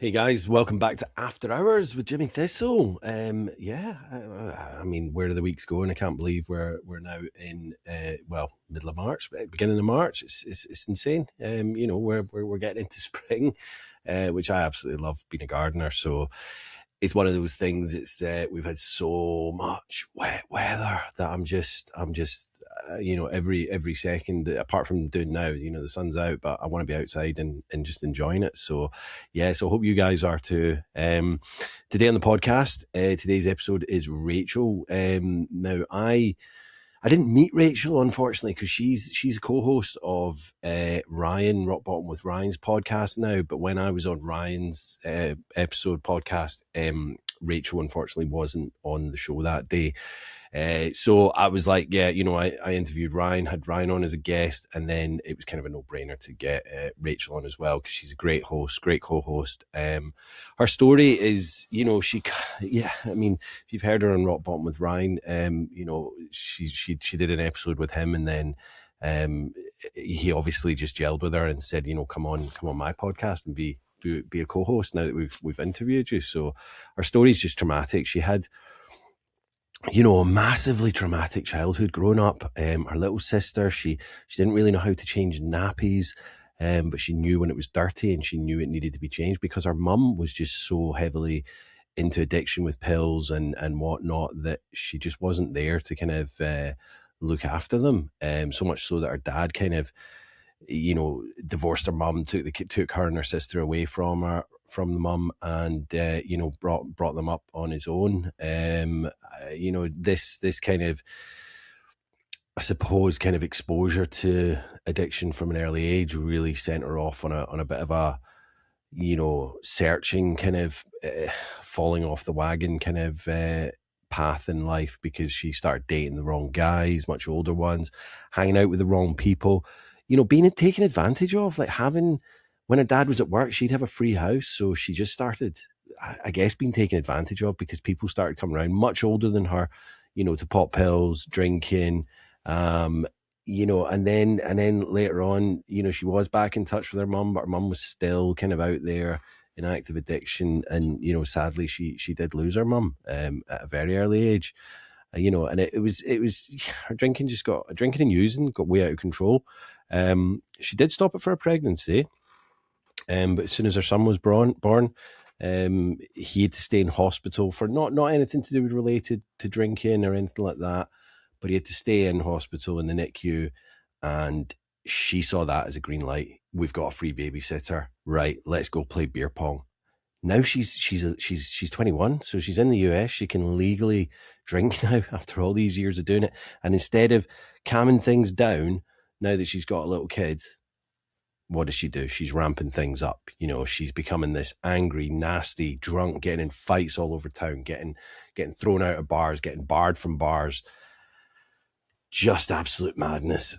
Hey guys, welcome back to After Hours with Jimmy Thistle. I mean, where are the weeks going? I can't believe we're now in middle of March, beginning of March. It's insane. We're getting into spring, which I absolutely love being a gardener. So it's one of those things. It's we've had so much wet weather that I'm just every second, apart from doing now, the sun's out, but I want to be outside and just enjoying it. So I hope you guys are too. Today on the podcast, today's episode is Rachel. Now I didn't meet Rachel, unfortunately, because she's a co-host of Ryan, Rock Bottom with Ryan's podcast now. But when I was on Ryan's episode podcast, Rachel unfortunately wasn't on the show that day. So I was like, I interviewed Ryan, had Ryan on as a guest, and then it was kind of a no-brainer to get Rachel on as well, because she's a great host, great co-host. Her story is, I mean, if you've heard her on Rock Bottom with Ryan, she did an episode with him, and then he obviously just gelled with her and said, come on my podcast and be a co-host now that we've interviewed you. So her story is just traumatic. She had a massively traumatic childhood growing up. Her little sister, she didn't really know how to change nappies, but she knew when it was dirty and she knew it needed to be changed, because her mum was just so heavily into addiction with pills and whatnot that she just wasn't there to kind of look after them. So much so that her dad kind of, divorced her mum, took her and her sister away from the mum, and brought them up on his own. This kind of, I suppose, kind of exposure to addiction from an early age really sent her off on a bit of a searching kind of falling off the wagon kind of path in life, because she started dating the wrong guys, much older ones, hanging out with the wrong people, being taken advantage of. Like, when her dad was at work, she'd have a free house, so she just started, I guess, being taken advantage of, because people started coming around much older than her, to pop pills, drinking, and then later on, she was back in touch with her mum, but her mum was still kind of out there in active addiction, and sadly she did lose her mum at a very early age. And it was her drinking and using got way out of control. She did stop it for a pregnancy, but as soon as her son was born, he had to stay in hospital for not anything to do with related to drinking or anything like that, but he had to stay in hospital in the NICU, and she saw that as a green light. We've got a free babysitter, right? Let's go play beer pong. Now she's 21, so she's in the US. She can legally drink now after all these years of doing it. And instead of calming things down, now that she's got a little kid, what does she do? She's ramping things up. She's becoming this angry, nasty, drunk, getting in fights all over town, getting thrown out of bars, getting barred from bars. Just absolute madness.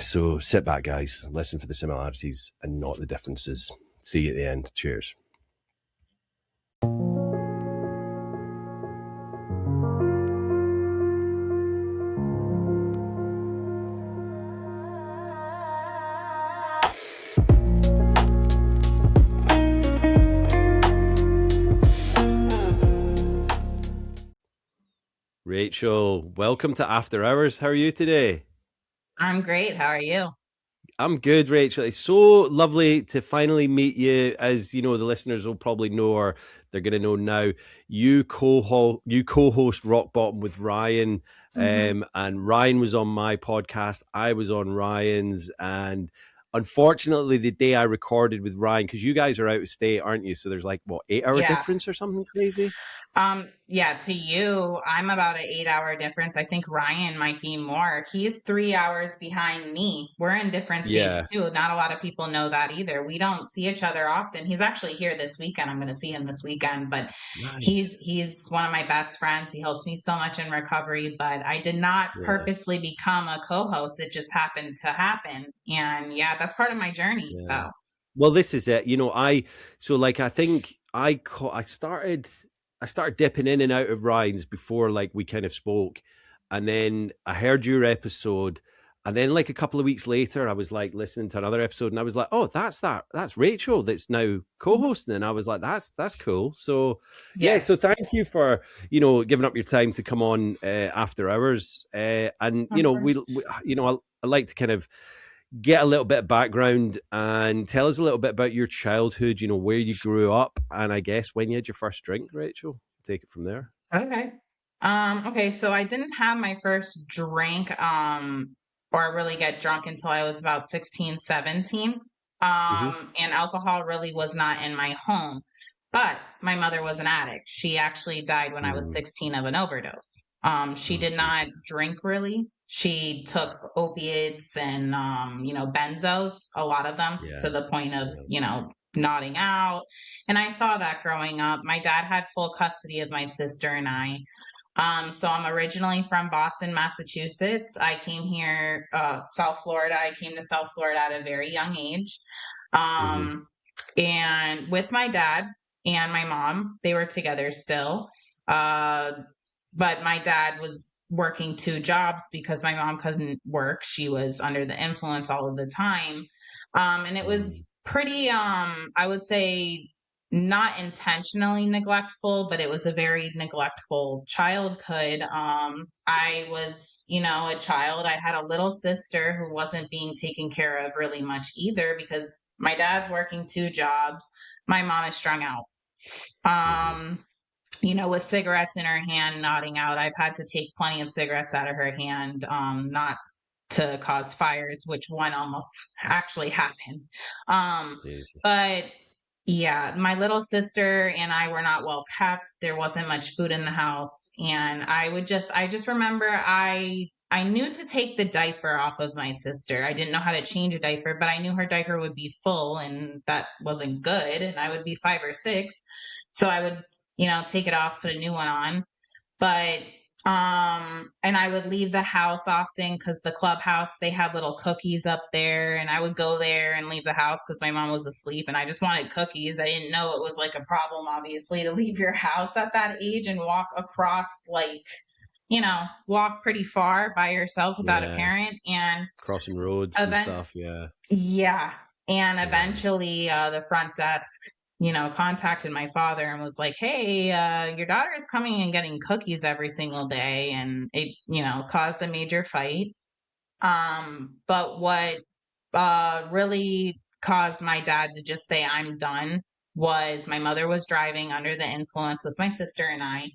So sit back, guys. Listen for the similarities and not the differences. See you at the end. Cheers. Rachel, welcome to After Hours. How are you today? I'm great. How are you? I'm good, Rachel. It's so lovely to finally meet you. As the listeners will probably know, or they're going to know now, you co-host Rock Bottom with Ryan, and Ryan was on my podcast. I was on Ryan's, and unfortunately, the day I recorded with Ryan, because you guys are out of state, aren't you? So there's 8-hour difference or something crazy. To you, I'm about an 8-hour difference. I think Ryan might be more. He's 3 hours behind me. We're in different states too. Not a lot of people know that either. We don't see each other often. He's actually here this weekend. I'm going to see him this weekend, but nice. He's one of my best friends. He helps me so much in recovery, but I did not purposely become a co-host. It just happened to happen. And that's part of my journey though. Well, this is it. I think I started dipping in and out of Ryan's before we kind of spoke, and then I heard your episode, And then like a couple of weeks later, I was like listening to another episode and I was like, oh, that's Rachel that's now co-hosting. And I was like, that's cool. So yeah, so Yes. thank you for, giving up your time to come on after hours. And, Of course. I like to kind of get a little bit of background and tell us a little bit about your childhood, where you grew up. And I guess when you had your first drink, Rachel, take it from there. Okay. Okay, so I didn't have my first drink, or really get drunk until I was about 16, 17. Mm-hmm. And alcohol really was not in my home. But my mother was an addict. She actually died when I was Mm. 16 of an overdose. She Oh, did not Jesus. drink really. She took opiates and, benzos, a lot of them, to Yeah. the point of, Yeah. nodding out. And I saw that growing up. My dad had full custody of my sister and I. So I'm originally from Boston, Massachusetts. I came here, South Florida. I came to South Florida at a very young age. Mm-hmm. Um, and with my dad and my mom, they were together still. Uh, but my dad was working two jobs because my mom couldn't work. She was under the influence all of the time. And it Mm. was pretty, I would say, not intentionally neglectful, but it was a very neglectful childhood. I was, a child. I had a little sister who wasn't being taken care of really much either because my dad's working two jobs. My mom is strung out. Mm-hmm. Um, with cigarettes in her hand, nodding out. I've had to take plenty of cigarettes out of her hand, not to cause fires, which one almost actually happened. Um, Jesus. but yeah, my little sister and I were not well kept. There wasn't much food in the house, and I just remember I knew to take the diaper off of my sister. I didn't know how to change a diaper, but I knew her diaper would be full, and that wasn't good. And I would be 5 or 6, so I would, take it off, put a new one on. But and I would leave the house often because the clubhouse, they had little cookies up there, and I would go there and leave the house because my mom was asleep and I just wanted cookies. I didn't know it was like a problem, obviously, to leave your house at that age and walk across, like, walk pretty far by yourself without a Yeah. parent. And Crossing roads and event stuff. Yeah. yeah. And Yeah. eventually, the front desk, contacted my father and was like, hey, your daughter is coming and getting cookies every single day. And it, caused a major fight. But what really caused my dad to just say, I'm done, was my mother was driving under the influence with my sister and I,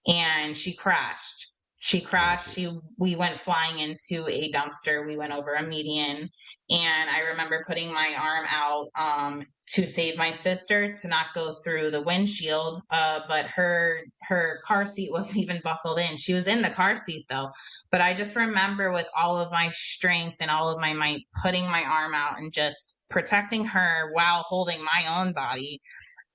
and she crashed. She Oh, crashed. Jesus. We went flying into a dumpster. We went over a median, and I remember putting my arm out, to save my sister to not go through the windshield. But her car seat wasn't even buckled in. She was in the car seat though. But I just remember with all of my strength and all of my might, putting my arm out and just protecting her while holding my own body.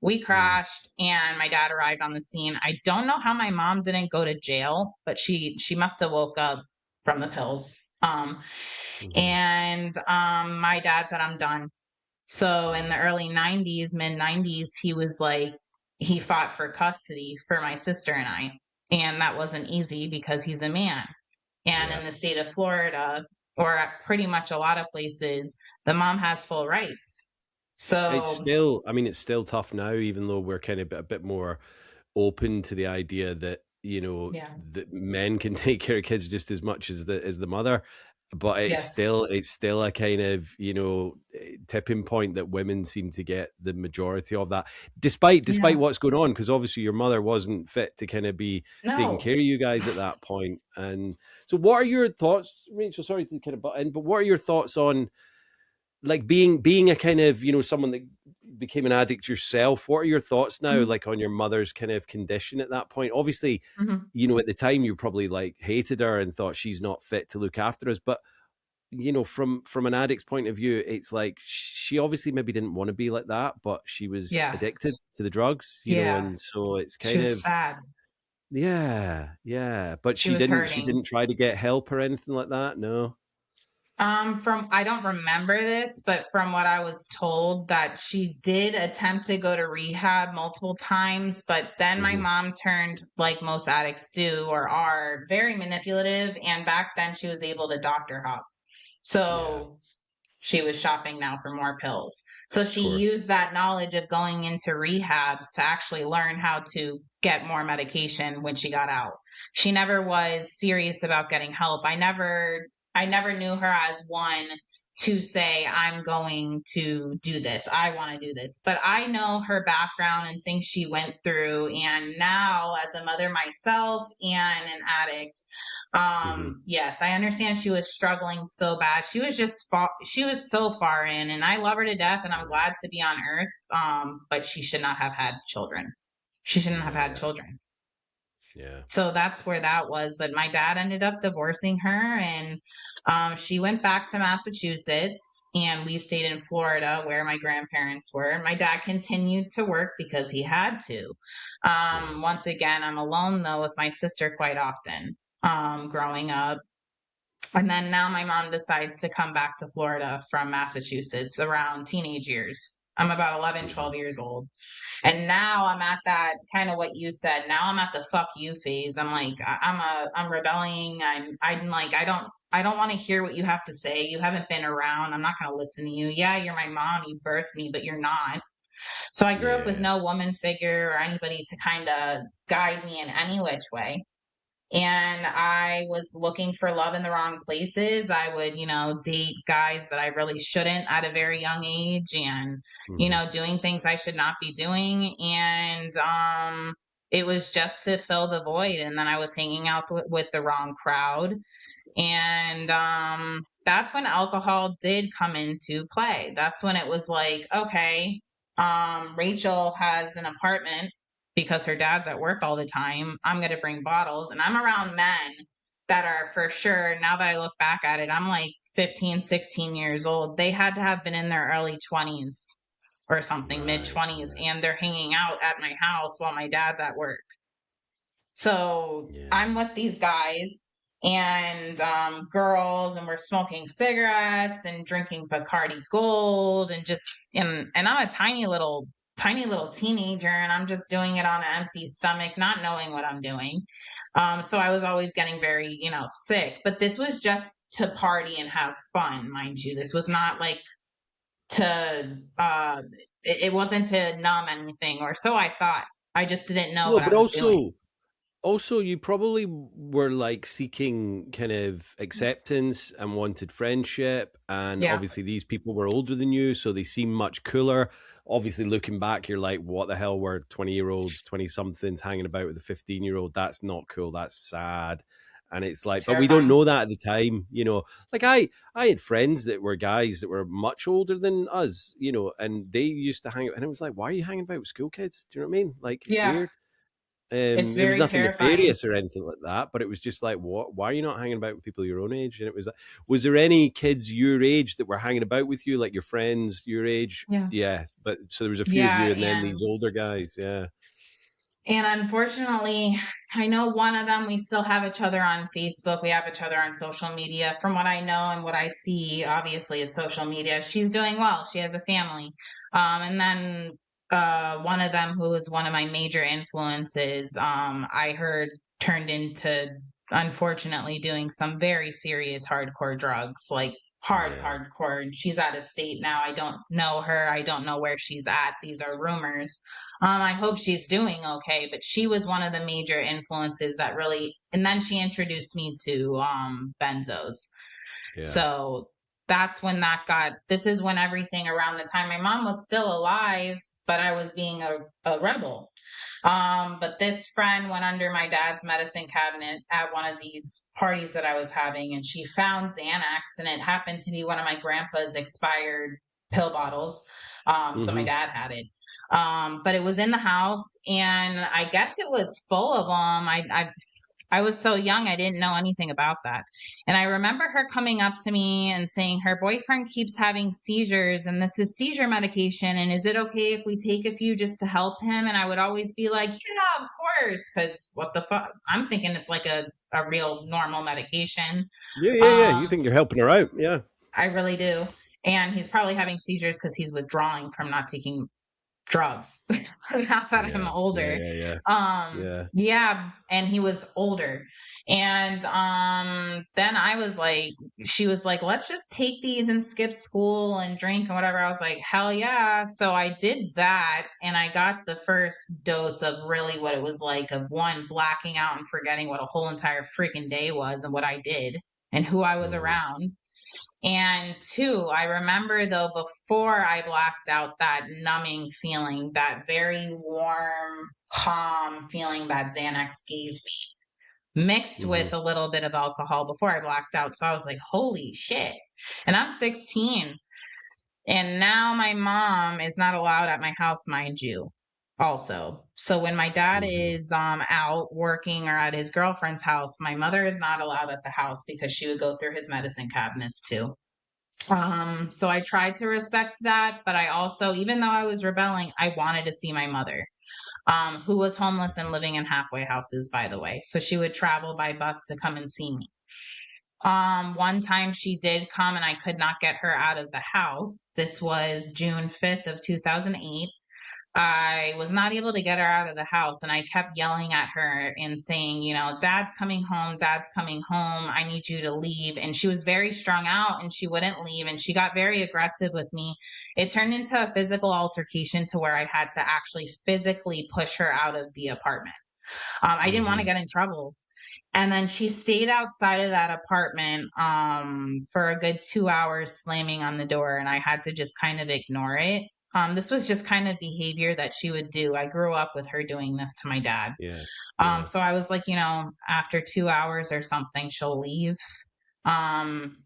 We Mm. crashed and my dad arrived on the scene. I don't know how my mom didn't go to jail, but she must have woke up from the pills. Mm-hmm. And my dad said, I'm done. So in the early 90s, mid 90s, he was like, he fought for custody for my sister and I. And that wasn't easy because he's a man. And Yeah. in the state of Florida, or at pretty much a lot of places, the mom has full rights. So, It's still tough now, even though we're kind of a bit more open to the idea that, yeah. that men can take care of kids just as much as the mother. But Yes. it's still a kind of, tipping point that women seem to get the majority of that, despite Yeah. what's going on, because obviously your mother wasn't fit to kind of be taking No. care of you guys at that point. And so what are your thoughts, Rachel? Sorry to kind of butt in, but what are your thoughts on like being a kind of, someone that became an addict yourself? What are your thoughts now, Mhm. like on your mother's kind of condition at that point? Obviously, Mhm. at the time you probably like hated her and thought she's not fit to look after us, but from an addict's point of view, it's like she obviously maybe didn't want to be like that, but she was Yeah. addicted to the drugs, Yeah. and so it's She kind was of, sad. yeah, but She she was didn't hurting. try to get help or anything like that. No. From I don't remember this, but from what I was told, that she did attempt to go to rehab multiple times, but then my Hmm. mom turned, like most addicts do or are, very manipulative, and back then she was able to doctor hop. Yeah. So she was shopping now for more pills. So Of she course. used that knowledge of going into rehabs to actually learn how to get more medication when she got out. She never was serious about getting help. I never knew her as one to say, I'm going to do this. I want to do this. But I know her background and things she went through. And now, as a mother myself and an addict, Mm-hmm. yes, I understand she was struggling so bad. She was so far in, and I love her to death, and I'm Yeah. glad to be on earth. But she should not have had children. She shouldn't have had Yeah. children. Yeah. So that's where that was. But my dad ended up divorcing her, and she went back to Massachusetts, and we stayed in Florida where my grandparents were. My dad continued to work because he had to. Yeah. Once again, I'm alone though with my sister quite often growing up. And then now my mom decides to come back to Florida from Massachusetts around teenage years. I'm about 11, Mm-hmm. 12 years old. And now I'm at that kind of what you said. Now I'm at the fuck you phase. I'm like, I'm rebelling. I'm like, I don't want to hear what you have to say. You haven't been around. I'm not going to listen to you. Yeah, you're my mom. You birthed me, but you're not. So I grew up with Yeah. no woman figure or anybody to kind of guide me in any which way, and I was looking for love in the wrong places. I would, date guys that I really shouldn't at a very young age, and, Mm-hmm. doing things I should not be doing. And it was just to fill the void. And then I was hanging out with the wrong crowd. And that's when alcohol did come into play. That's when it was like, okay, Rachel has an apartment because her dad's at work all the time. I'm going to bring bottles. And I'm around men that are for sure, now that I look back at it, I'm like 15, 16 years old. They had to have been in their early 20s or something, mid Right. 20s, Right. and they're hanging out at my house while my dad's at work. So Yeah. I'm with these guys and girls, and we're smoking cigarettes and drinking Bacardi Gold, and and I'm a tiny little teenager, and I'm just doing it on an empty stomach, not knowing what I'm doing. So I was always getting very, sick. But this was just to party and have fun, mind you. This was not like to. It wasn't to numb anything, or so I thought. I just didn't know No, what but I was doing. also you probably were like seeking kind of acceptance and wanted friendship, and Yeah. obviously these people were older than you, so they seem much cooler. Obviously looking back, you're like, what the hell were 20-year-olds, 20 somethings hanging about with a 15-year-old? That's not cool, that's sad. And it's like, but we don't Terrifying. know that at the time, like I had friends that were guys that were much older than us, and they used to hang out, and it was like, why are you hanging about with school kids? Do you know what I mean? Like, it's Yeah, weird. it's There was very nothing terrifying. nefarious or anything like that, but it was just like, what? Why are you not hanging about with people your own age? And it was like, was there any kids your age that were hanging about with you, like your friends your age? Yeah. Yeah, but so there was a few of Yeah, you, and then these and older guys. Yeah, unfortunately, I know one of them, we still have each other on Facebook. We have each other on social media. From what I know and what I see, obviously it's social media. She's doing well. She has a family. And then one of them, who is one of my major influences, I heard turned into, unfortunately, doing some very serious hardcore drugs, like yeah, hardcore. And she's out of state now. I don't know her. I don't know where she's at. These are rumors. I hope she's doing okay, but she was one of the major influences that really, and then she introduced me to benzos. yeah, So that's when this is when everything around the time my mom was still alive, but I was being a rebel. But this friend went under my dad's medicine cabinet at one of these parties that I was having, and she found Xanax, and it happened to be one of my grandpa's expired pill bottles. So my mm-hmm. dad had it. But it was in the house, and I guess it was full of them. I was so young, I didn't know anything about that. And I remember her coming up to me and saying her boyfriend keeps having seizures, and this is seizure medication. And is it okay if we take a few just to help him? And I would always be like, yeah, of course. Because what the fuck? I'm thinking it's like a real normal medication. Yeah, yeah, yeah. You Um, think you're helping her out? Yeah, I really do. And he's probably having seizures because he's withdrawing from not taking drugs now that I'm older. Yeah, and he was older. And then I was like, she was like, let's just take these and skip school and drink and whatever. I was like, hell yeah. So I did that, and I got the first dose of really what it was like, of one, blacking out and forgetting what a whole entire freaking day was and what I did and who I was around. And two, I remember though, before I blacked out, that numbing feeling, that very warm, calm feeling that Xanax gave me, mixed with a little bit of alcohol before I blacked out. So I was like, holy shit. And I'm 16. And now my mom is not allowed at my house, mind you. Also, so when my dad is out working or at his girlfriend's house, my mother is not allowed at the house because she would go through his medicine cabinets too. So I tried to respect that, but I also, even though I was rebelling, I wanted to see my mother, who was homeless and living in halfway houses, by the way. So she would travel by bus to come and see me. One time she did come and I could not get her out of the house. This was June 5th of 2008. I was not able to get her out of the house, and I kept yelling at her and saying, you know, dad's coming home, dad's coming home. I need you to leave. And she was very strung out and she wouldn't leave, and she got very aggressive with me. It turned into a physical altercation to where I had to actually physically push her out of the apartment. I didn't want to get in trouble. And then she stayed outside of that apartment for a good 2 hours, slamming on the door, and I had to just kind of ignore it. This was just kind of behavior that she would do. I grew up with her doing this to my dad. So I was like, you know, after 2 hours or something, she'll leave. And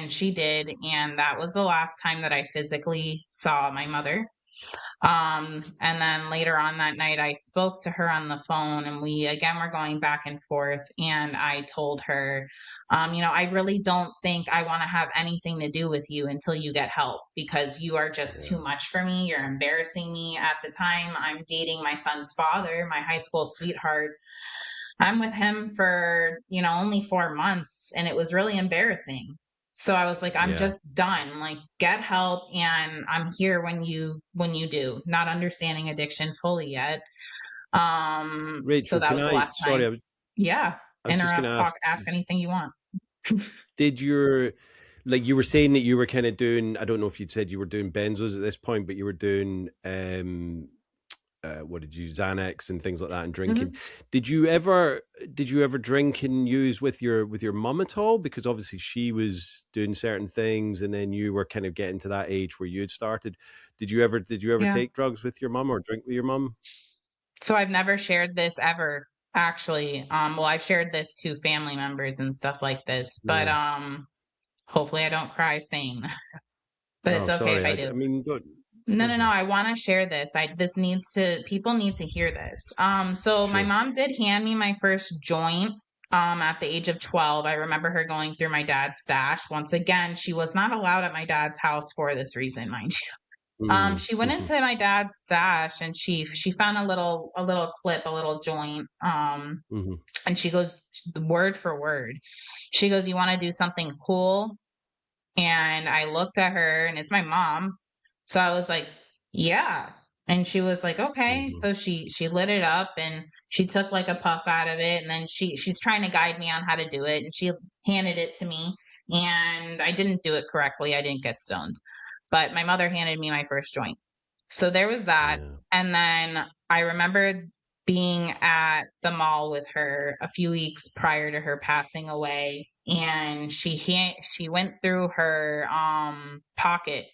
she did. And that was the last time that I physically saw my mother. And then later on that night, I spoke to her on the phone, and we again were going back and forth. And I told her, you know, I really don't think I want to have anything to do with you until you get help, because you are just too much for me. You're embarrassing me. At the time, I'm dating my son's father, my high school sweetheart. I'm with him for, you know, only 4 months, and it was really embarrassing. So I was like, I'm just done. Like, get help, and I'm here when you do. Not understanding addiction fully yet. So Rachel, that can was the I? last Sorry, time. Yeah. I was just going Interrupt, to talk, ask. ask anything you want. Did your, like, you were saying that you were kind of doing? I don't know if you'd said you were doing benzos at this point, but you were doing what did you, Xanax and things like that, and drinking. Did you ever drink and use with your mum at all? Because obviously she was doing certain things, and then you were kind of getting to that age where you had started. Did you ever take drugs with your mum or drink with your mum? So I've never shared this ever, actually. Well, I've shared this to family members and stuff like this, but hopefully I don't cry saying that. But it's Oh, okay if sorry. I I do. mean, No. I want to share this. People need to hear this. So my sure. mom did hand me my first joint at the age of 12. I remember her going through my dad's stash. Once again, she was not allowed at my dad's house for this reason, mind you. She went into my dad's stash, and she found a little clip, a little joint. And she goes, word for word, she goes, "You want to do something cool?" And I looked at her, and it's my mom. So I was like, yeah. And she was like, okay. So she lit it up, and she took like a puff out of it, and then she's trying to guide me on how to do it, and she handed it to me, and I didn't do it correctly. I didn't get stoned. But my mother handed me my first joint. So there was that. And then I remember being at the mall with her a few weeks prior to her passing away, and she went through her pocket,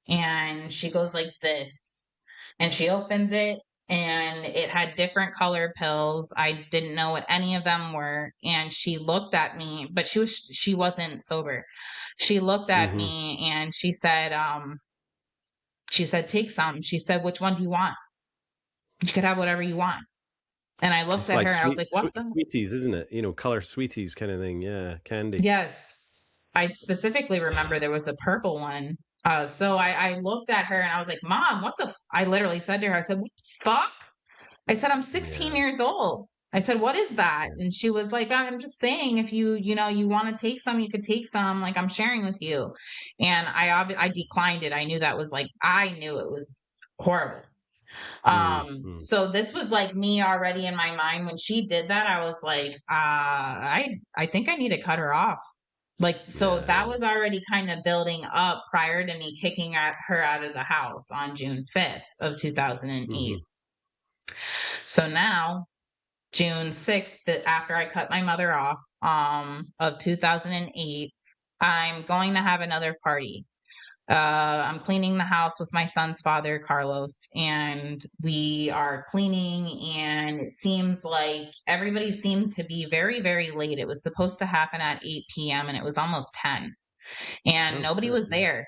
and she goes like this, and she opens it, and it had different colored pills. I didn't know what any of them were, and she looked at me, but she wasn't sober. She looked at me, and she said, take some. She said, which one do you want? You could have whatever you want. And I looked It's at her, like and I was like, what the? sweeties, isn't it? You know, color sweeties kind of thing. Yeah, candy. Yes. I specifically remember there was a purple one. So I looked at her, and I was like, Mom, what the? I literally said to her, I said, what the fuck? I said, I'm 16 Yeah. years old. I said, what is that? Yeah. And she was like, I'm just saying, if you know, you want to take some, you could take some. Like, I'm sharing with you. And I declined it. I knew it was horrible. So this was like me already in my mind when she did that. I was like, I think I need to cut her off. Like, so that was already kind of building up prior to me kicking her out of the house on June 5th of 2008. So now June 6th, that after I cut my mother off, of 2008, I'm going to have another party. I'm cleaning the house with my son's father, Carlos, and we are cleaning. And it seems like everybody seemed to be very, very late. It was supposed to happen at 8 p.m. and it was almost 10, and nobody was there,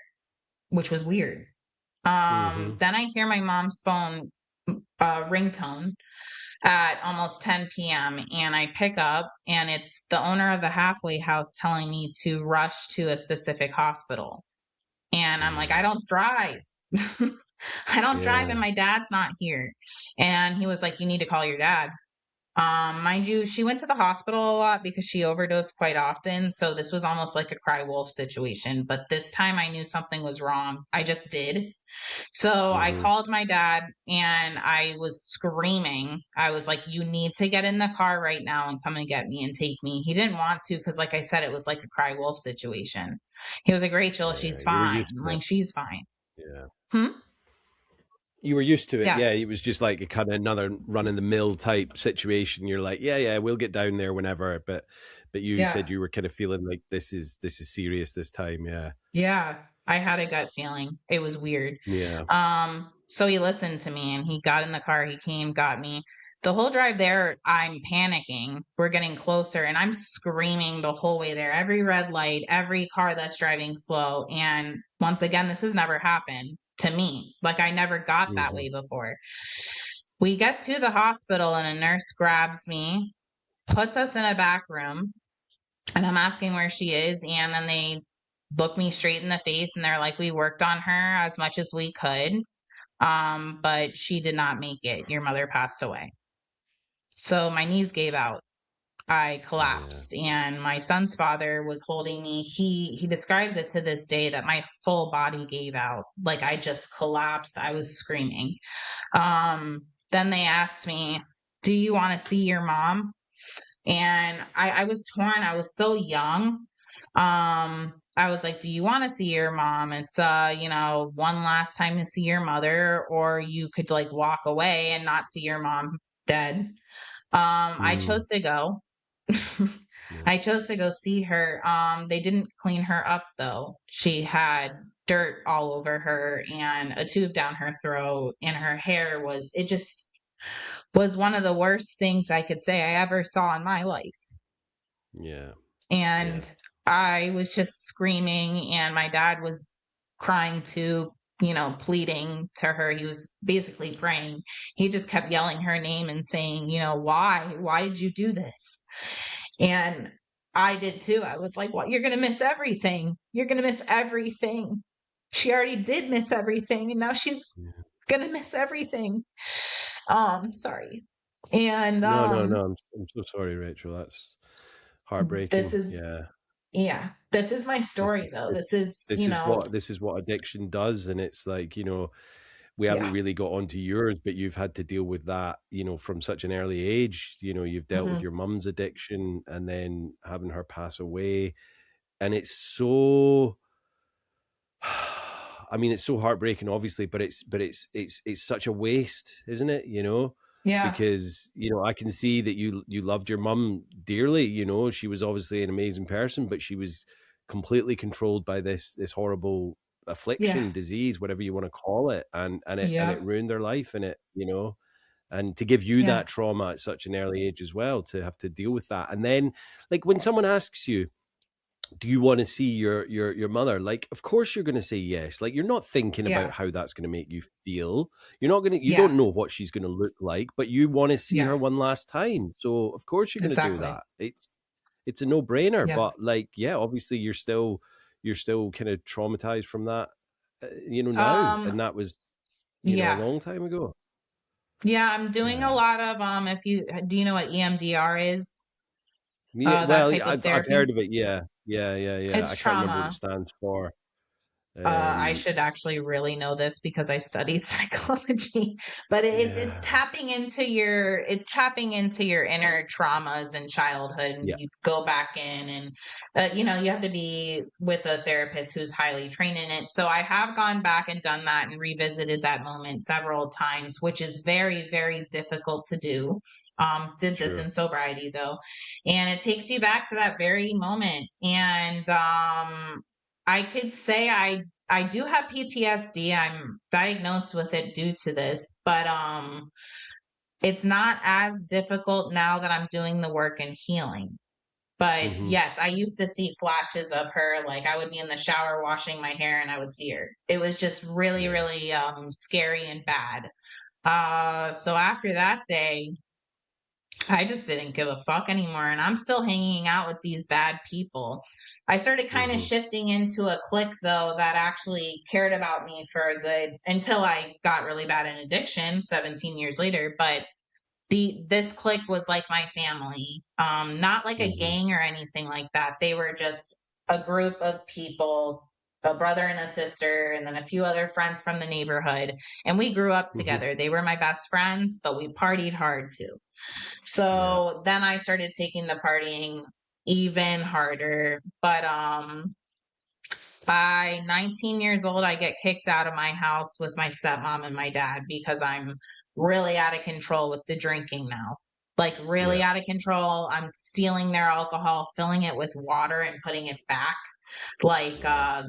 which was weird. Then I hear my mom's phone ringtone at almost 10 p.m. and I pick up, and it's the owner of the halfway house telling me to rush to a specific hospital. And I'm like, I don't drive. I don't drive, and my dad's not here. And he was like, you need to call your dad. Mind you, she went to the hospital a lot because she overdosed quite often. So this was almost like a cry wolf situation. But this time I knew something was wrong. I just did. So I called my dad and I was screaming. I was like, you need to get in the car right now and come and get me and take me. He didn't want to because, like I said, it was like a cry wolf situation. He was like, Rachel, she's You were fine. used I'm to it. like, she's fine. Yeah. Hmm? You were used to it. Yeah. Yeah. It was just like a kind of another run in the mill type situation. You're like, yeah, we'll get down there whenever. But you said you were kind of feeling like this is serious this time. Yeah. Yeah. I had a gut feeling. It was weird. Yeah. So he listened to me and he got in the car. He came, got me. The whole drive there, I'm panicking. We're getting closer and I'm screaming the whole way there. Every red light, every car that's driving slow. And once again, this has never happened to me. Like, I never got that way before. We get to the hospital and a nurse grabs me, puts us in a back room, and I'm asking where she is. And then they look me straight in the face and they're like, we worked on her as much as we could. But she did not make it. Your mother passed away. So my knees gave out. I collapsed, and my son's father was holding me. He describes it to this day that my full body gave out. Like, I just collapsed. I was screaming. Then they asked me, do you want to see your mom? And I was torn. I was so young. I was like, do you want to see your mom? It's one last time to see your mother, or you could like walk away and not see your mom dead. I chose to go. I chose to go see her. They didn't clean her up though. She had dirt all over her and a tube down her throat, and her hair was, it just was one of the worst things I could say I ever saw in my life. Yeah. And I was just screaming, and my dad was crying too, pleading to her. He was basically praying. He just kept yelling her name and saying, why did you do this? And I did too. I was like, well, you're going to miss everything. You're going to miss everything. She already did miss everything, and now she's going to miss everything. Sorry. And no, I'm so sorry, Rachel. That's heartbreaking. This is my story though. This is what addiction does. And it's like, we haven't really got onto yours, but you've had to deal with that, from such an early age. You've dealt with your mum's addiction and then having her pass away. And it's so, I mean, it's so heartbreaking, obviously, but it's such a waste, isn't it? Yeah. Because, I can see that you loved your mum dearly. She was obviously an amazing person, but she was completely controlled by this horrible affliction, disease, whatever you want to call it. And it ruined their life, and and to give you that trauma at such an early age as well, to have to deal with that. And then, like, when someone asks you, do you want to see your mother? Like, of course you're going to say yes. Like, you're not thinking about how that's going to make you feel. You're not going to, you don't know what she's going to look like, but you want to see her one last time. So of course you're going to do that. It's a no brainer, but like, obviously you're still kind of traumatized from that, now. And that was, a long time ago. Yeah. I'm doing a lot of, do you know what EMDR is? I've heard of it. Yeah. It's I trauma. can't remember what it stands for. I should actually really know this because I studied psychology, but it's Yeah. tapping into your inner traumas in childhood, and Yeah. you go back in, and you have to be with a therapist who's highly trained in it. So I have gone back and done that and revisited that moment several times, which is very, very difficult to do. Did this Sure. in sobriety though, and it takes you back to that very moment, and I could say I do have PTSD. I'm diagnosed with it due to this, but it's not as difficult now that I'm doing the work and healing. But Mm-hmm. yes, I used to see flashes of her. Like I would be in the shower washing my hair and I would see her. It was just really, Yeah. really scary and bad. So after that day, I just didn't give a fuck anymore. And I'm still hanging out with these bad people. I started kind of Mm-hmm. shifting into a clique though that actually cared about me for a good until I got really bad in addiction 17 years later. But this clique was like my family. Not like a Mm-hmm. gang or anything like that. They were just a group of people, a brother and a sister, and then a few other friends from the neighborhood. And we grew up Mm-hmm. together. They were my best friends, but we partied hard too. Yeah. So then I started taking the partying even harder. But by 19 years old, I get kicked out of my house with my stepmom and my dad because I'm really out of control with the drinking now. Like really Yeah. out of control. I'm stealing their alcohol, filling it with water and putting it back. Like Yeah.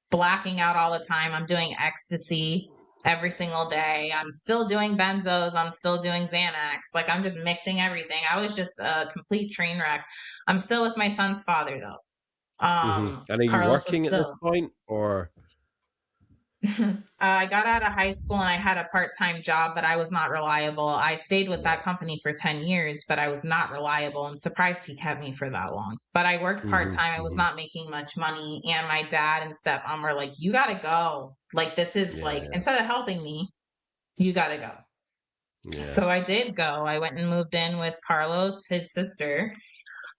blacking out all the time. I'm doing ecstasy every single day. I'm still doing benzos. I'm still doing Xanax. Like I'm just mixing everything. I was just a complete train wreck. I'm still with my son's father though. Mm-hmm. And are you Carlos was working at this still. point, or? I got out of high school and I had a part-time job, but I was not reliable. I stayed with Yeah. that company for 10 years, but I was not reliable. I'm surprised he kept me for that long. But I worked Mm-hmm. part-time. I was Mm-hmm. not making much money. And my dad and stepmom were like, you gotta go. Like, this is like, Yeah. instead of helping me, you gotta go. Yeah. So I did go. I went and moved in with Carlos, his sister,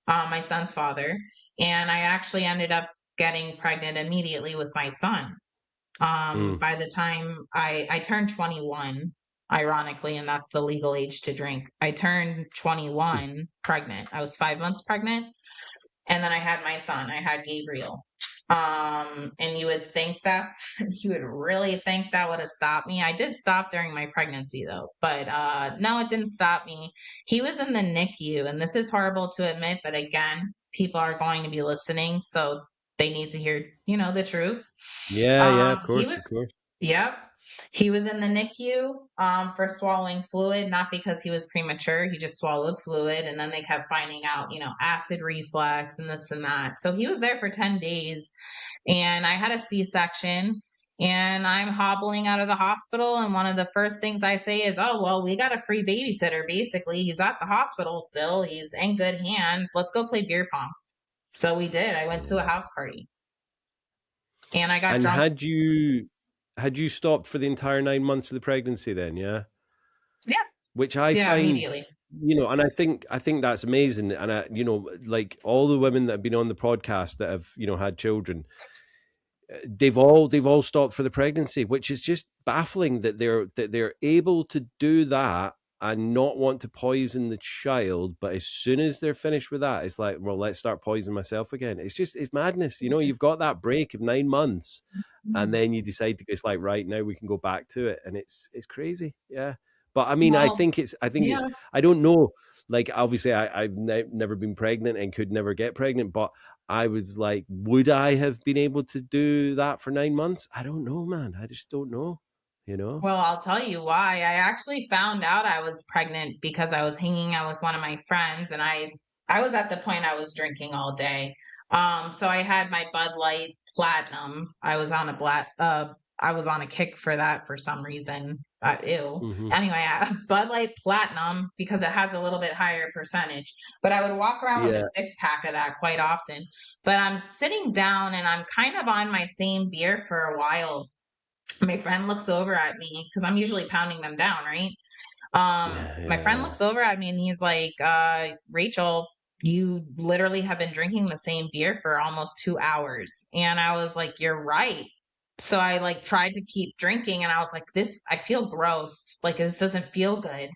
my son's father. And I actually ended up getting pregnant immediately with my son. Mm. By the time I turned 21, ironically, and that's the legal age to drink, I turned 21 pregnant. I was 5 months pregnant. And then I had my son, I had Gabriel. And you would think that's, you would really think that would have stopped me. I did stop during my pregnancy though, but no, it didn't stop me. He was in the NICU, and this is horrible to admit, but again, people are going to be listening. So they need to hear, the truth. Yeah. Yeah. Of He course. was, Of course. yep. He was in the NICU for swallowing fluid, not because he was premature. He just swallowed fluid, and then they kept finding out, acid reflux and this and that. So he was there for 10 days, and I had a C-section. And I'm hobbling out of the hospital, and one of the first things I say is, "Oh, well, we got a free babysitter. Basically, he's at the hospital still. He's in good hands. Let's go play beer pong." So we did. I went to a Yeah. house party, and I got And drunk. had you stopped for the entire 9 months of the pregnancy then? Yeah. Yeah, Which I yeah, find, immediately. and I think that's amazing. And like all the women that have been on the podcast that have, had children, they've all stopped for the pregnancy, which is just baffling that they're able to do that and not want to poison the child, but as soon as they're finished with that, it's like, well, let's start poisoning myself again. It's madness. You've got that break of 9 months, and then you decide to, it's like, right now we can go back to it, and it's crazy. Yeah. But I mean, Well, I think yeah. it's, I don't know, like, obviously I've never been pregnant and could never get pregnant, but I was like, would I have been able to do that for 9 months? I don't know, man. I just don't know, you know? Well, I'll tell you why. I actually found out I was pregnant because I was hanging out with one of my friends, and I was at the point I was drinking all day. So I had my Bud Light Platinum. I was on a kick for that for some reason. Ew. Hmm. Anyway, Bud Light Platinum because it has a little bit higher percentage. But I would walk around with a Yeah. 6-pack of that quite often. But I'm sitting down and I'm kind of on my same beer for a while. My friend looks over at me because I'm usually pounding them down, right? Yeah. My Yeah. friend Yeah. looks over at me and he's like, Rachel, you literally have been drinking the same beer for almost 2 hours. And I was like, you're right. So I like tried to keep drinking and I was like, this, I feel gross. Like this doesn't feel good.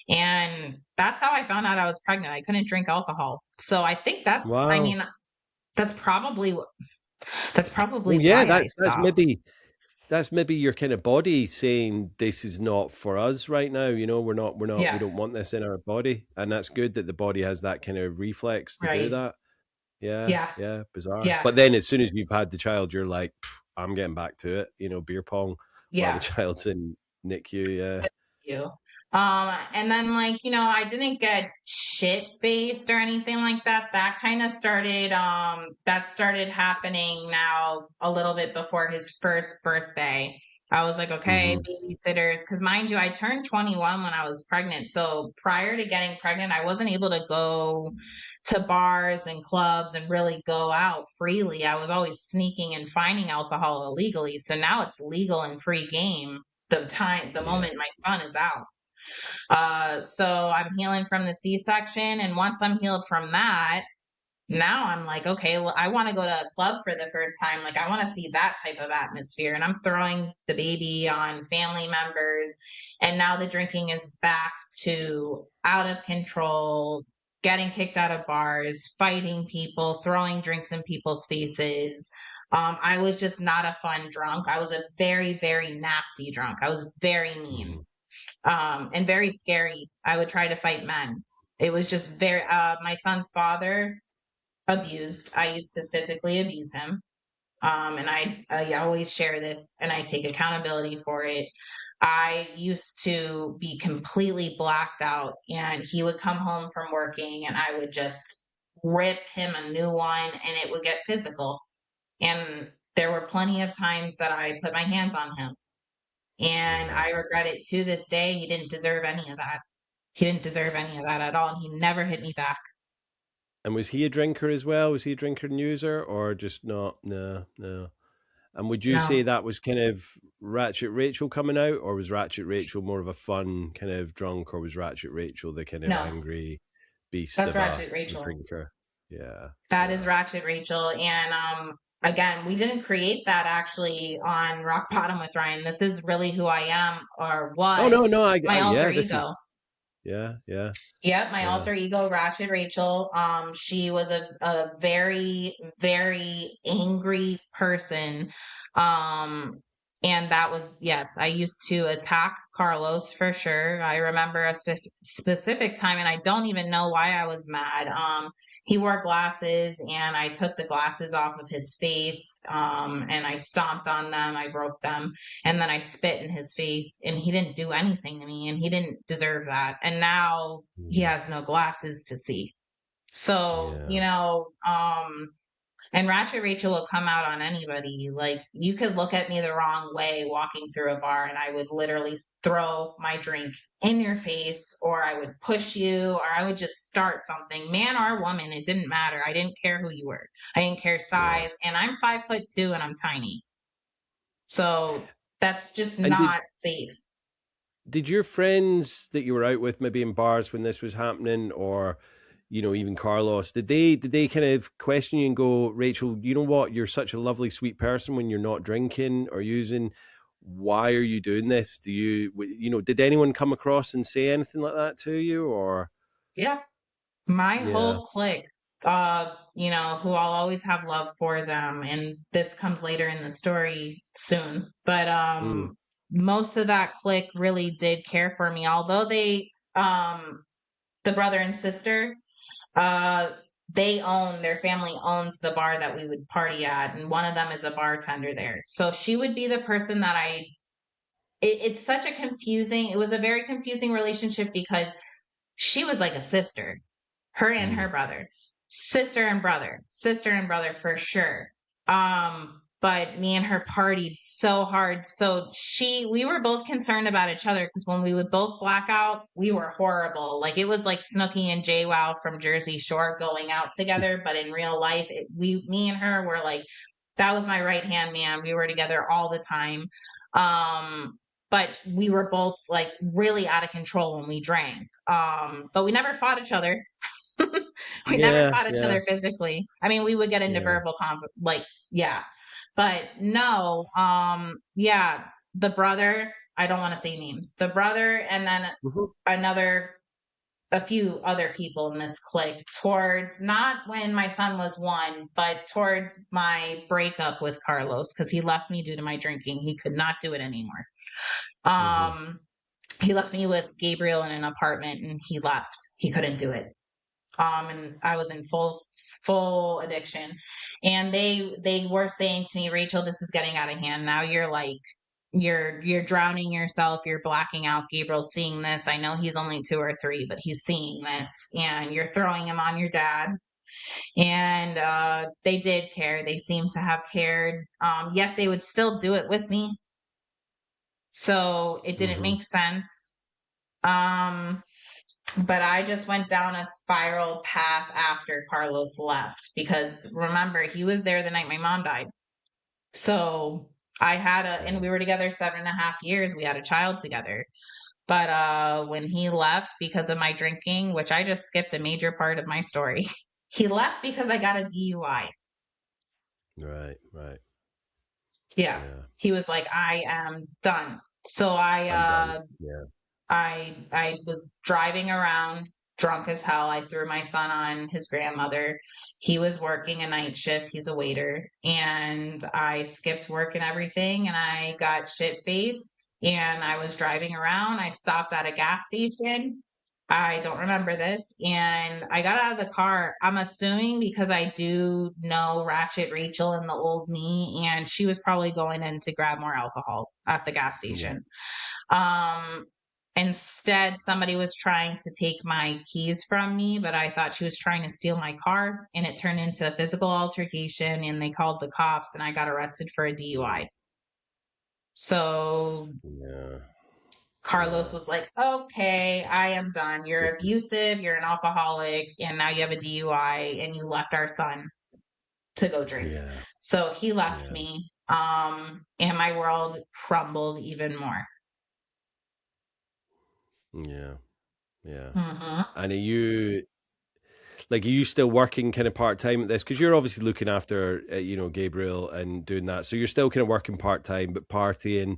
And that's how I found out I was pregnant. I couldn't drink alcohol. So I think I Wow. mean, that's probably, that's probably Well, yeah, why I stopped. that's maybe your kind of body saying this is not for us right now. You know, we Yeah. don't want this in our body, and that's good that the body has that kind of reflex to do Right. that. Yeah, Yeah. yeah, bizarre. Yeah. But then as soon as you've had the child, you're like, I'm getting back to it. You know, beer pong while the Yeah. child's in NICU. Yeah, You. And then like, I didn't get shit faced or anything like that. That started happening now a little bit before his first birthday. I was like, okay, hmm babysitters, because mind you, I turned 21 when I was pregnant. So prior to getting pregnant, I wasn't able to go to bars and clubs and really go out freely. I was always sneaking and finding alcohol illegally. So now it's legal and free game the yeah, moment my son is out. So I'm healing from the C-section, and once I'm healed from that, now I'm like, okay, well, I want to go to a club for the first time. Like, I want to see that type of atmosphere. And I'm throwing the baby on family members. And now the drinking is back to out of control, getting kicked out of bars, fighting people, throwing drinks in people's faces. I was just not a fun drunk. I was a very, very nasty drunk. I was very mean, hmm and very scary. I would try to fight men. It was just my son's father abused. I used to physically abuse him. And I always share this and I take accountability for it. I used to be completely blacked out, and he would come home from working and I would just rip him a new one and it would get physical. And there were plenty of times that I put my hands on him. And yeah. I regret it to this day. He didn't deserve any of that. He didn't deserve any of that at all. And he never hit me back. And was he a drinker as well? Was he a drinker and user, or just not? No, no. And would you say No, that was kind of Ratchet Rachel coming out, or was Ratchet Rachel more of a fun kind of drunk, or was Ratchet Rachel the kind of no, angry beast that's of a Ratchet Rachel. drinker? Yeah, That is yeah. Ratchet Rachel. And again, we didn't create that actually on Rock Bottom with Ryan. This is really who I am or Oh was, no, no, my alter yeah, this is ego. yeah, yeah, Yep, my yeah. alter ego, Ratchet Rachel. She was a very, very angry person. Um, and that was, yes, I used to attack Carlos for sure. I remember a specific time, and I don't even know why I was mad. He wore glasses, and I took the glasses off of his face, and I stomped on them, I broke them, and then I spit in his face, and he didn't do anything to me, and he didn't deserve that. And now he Mm, has no glasses to see. So, yeah. and Ratchet Rachel will come out on anybody. Like, you could look at me the wrong way walking through a bar, and I would literally throw my drink in your face, or I would push you, or I would just start something, man or woman. It didn't matter. I didn't care who you were, I didn't care Yeah. size. And I'm 5'2" and I'm tiny. So that's just And not safe. did your friends that you were out with maybe in bars when this was happening, or even Carlos, did they kind of question you and go, Rachel, you know what, you're such a lovely sweet person when you're not drinking or using, why are you doing this? Did anyone come across and say anything like that to you, or Yeah. My yeah. whole clique, who I'll always have love for them, and this comes later in the story soon. But Mm, most of that clique really did care for me, although the brother and sister, uh, their family owns the bar that we would party at, and one of them is a bartender there. So she would be the person that it's such a confusing, it was a very confusing relationship because she was like a sister, her and her mm, brother, sister and brother for sure. But me and her partied so hard. So we were both concerned about each other because when we would both black out, we were horrible. Like it was like Snooki and JWoww from Jersey Shore going out together, but in real life, me and her were like, that was my right hand man. We were together all the time. Um, but we were both like really out of control when we drank. But we never fought each other. We never yeah, fought each yeah, other physically. I mean, we would get into yeah. verbal like, yeah. But no, yeah, the brother, I don't want to say names, the brother, and then another, a few other people in this clique towards not when my son was 1, but towards my breakup with Carlos, because he left me due to my drinking. He could not do it anymore. Um, he left me with Gabriel in an apartment and he left. He couldn't do it. And I was in full addiction. And they were saying to me, Rachel, this is getting out of hand. Now you're like you're drowning yourself, you're blacking out. Gabriel's seeing this. I know he's only 2 or 3, but he's seeing this, and you're throwing him on your dad. And they did care. They seemed to have cared. Yet they would still do it with me. So it didn't make sense. But I just went down a spiral path after Carlos left, because remember, he was there the night my mom died. So I had and we were together 7.5 years. We had a child together. But when he left because of my drinking, which I just skipped a major part of my story, he left because I got a DUI. Right. Yeah. He was like, I am done. So I was driving around drunk as hell. I threw my son on his grandmother. He was working a night shift. He's a waiter. And I skipped work and everything. And I got shit faced. And I was driving around. I stopped at a gas station. I don't remember this. And I got out of the car. I'm assuming because I do know Ratchet Rachel and the old me. And she was probably going in to grab more alcohol at the gas station. Instead, somebody was trying to take my keys from me, but I thought she was trying to steal my car, and it turned into a physical altercation, and they called the cops, and I got arrested for a DUI. So Carlos was like, okay, I am done. You're abusive, you're an alcoholic, and now you have a DUI, and you left our son to go drink. So he left me, and my world crumbled even more. And are you still working kind of part-time at this? Because you're obviously looking after Gabriel and doing that, so you're still kind of working part-time but partying.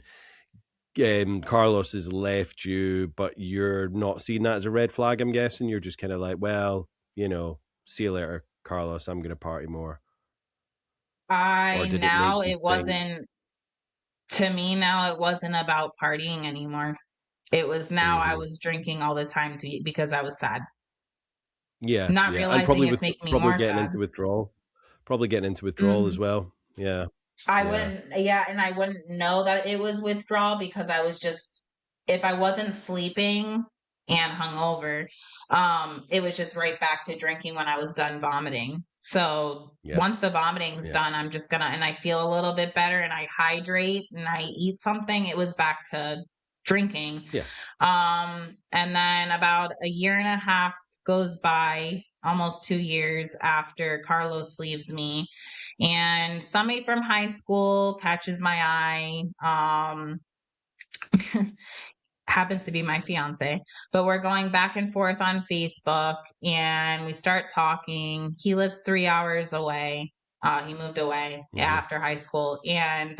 Carlos has left you, but you're not seeing that as a red flag, I'm guessing. You're just kind of like, well, see you later, Carlos, I'm gonna party more. It wasn't about partying anymore. It was now I was drinking all the time because I was sad. Not realizing it's making me more sad. Probably getting into withdrawal as well. I wouldn't know that it was withdrawal, because I was just, if I wasn't sleeping and hungover, it was just right back to drinking when I was done vomiting. So once the vomiting's done, I'm just gonna, and I feel a little bit better and I hydrate and I eat something, it was back to drinking. And then about 1.5 years goes by, almost 2 years after Carlos leaves me, and somebody from high school catches my eye. Happens to be my fiance, but we're going back and forth on Facebook, and we start talking. He lives 3 hours away. He moved away after high school, and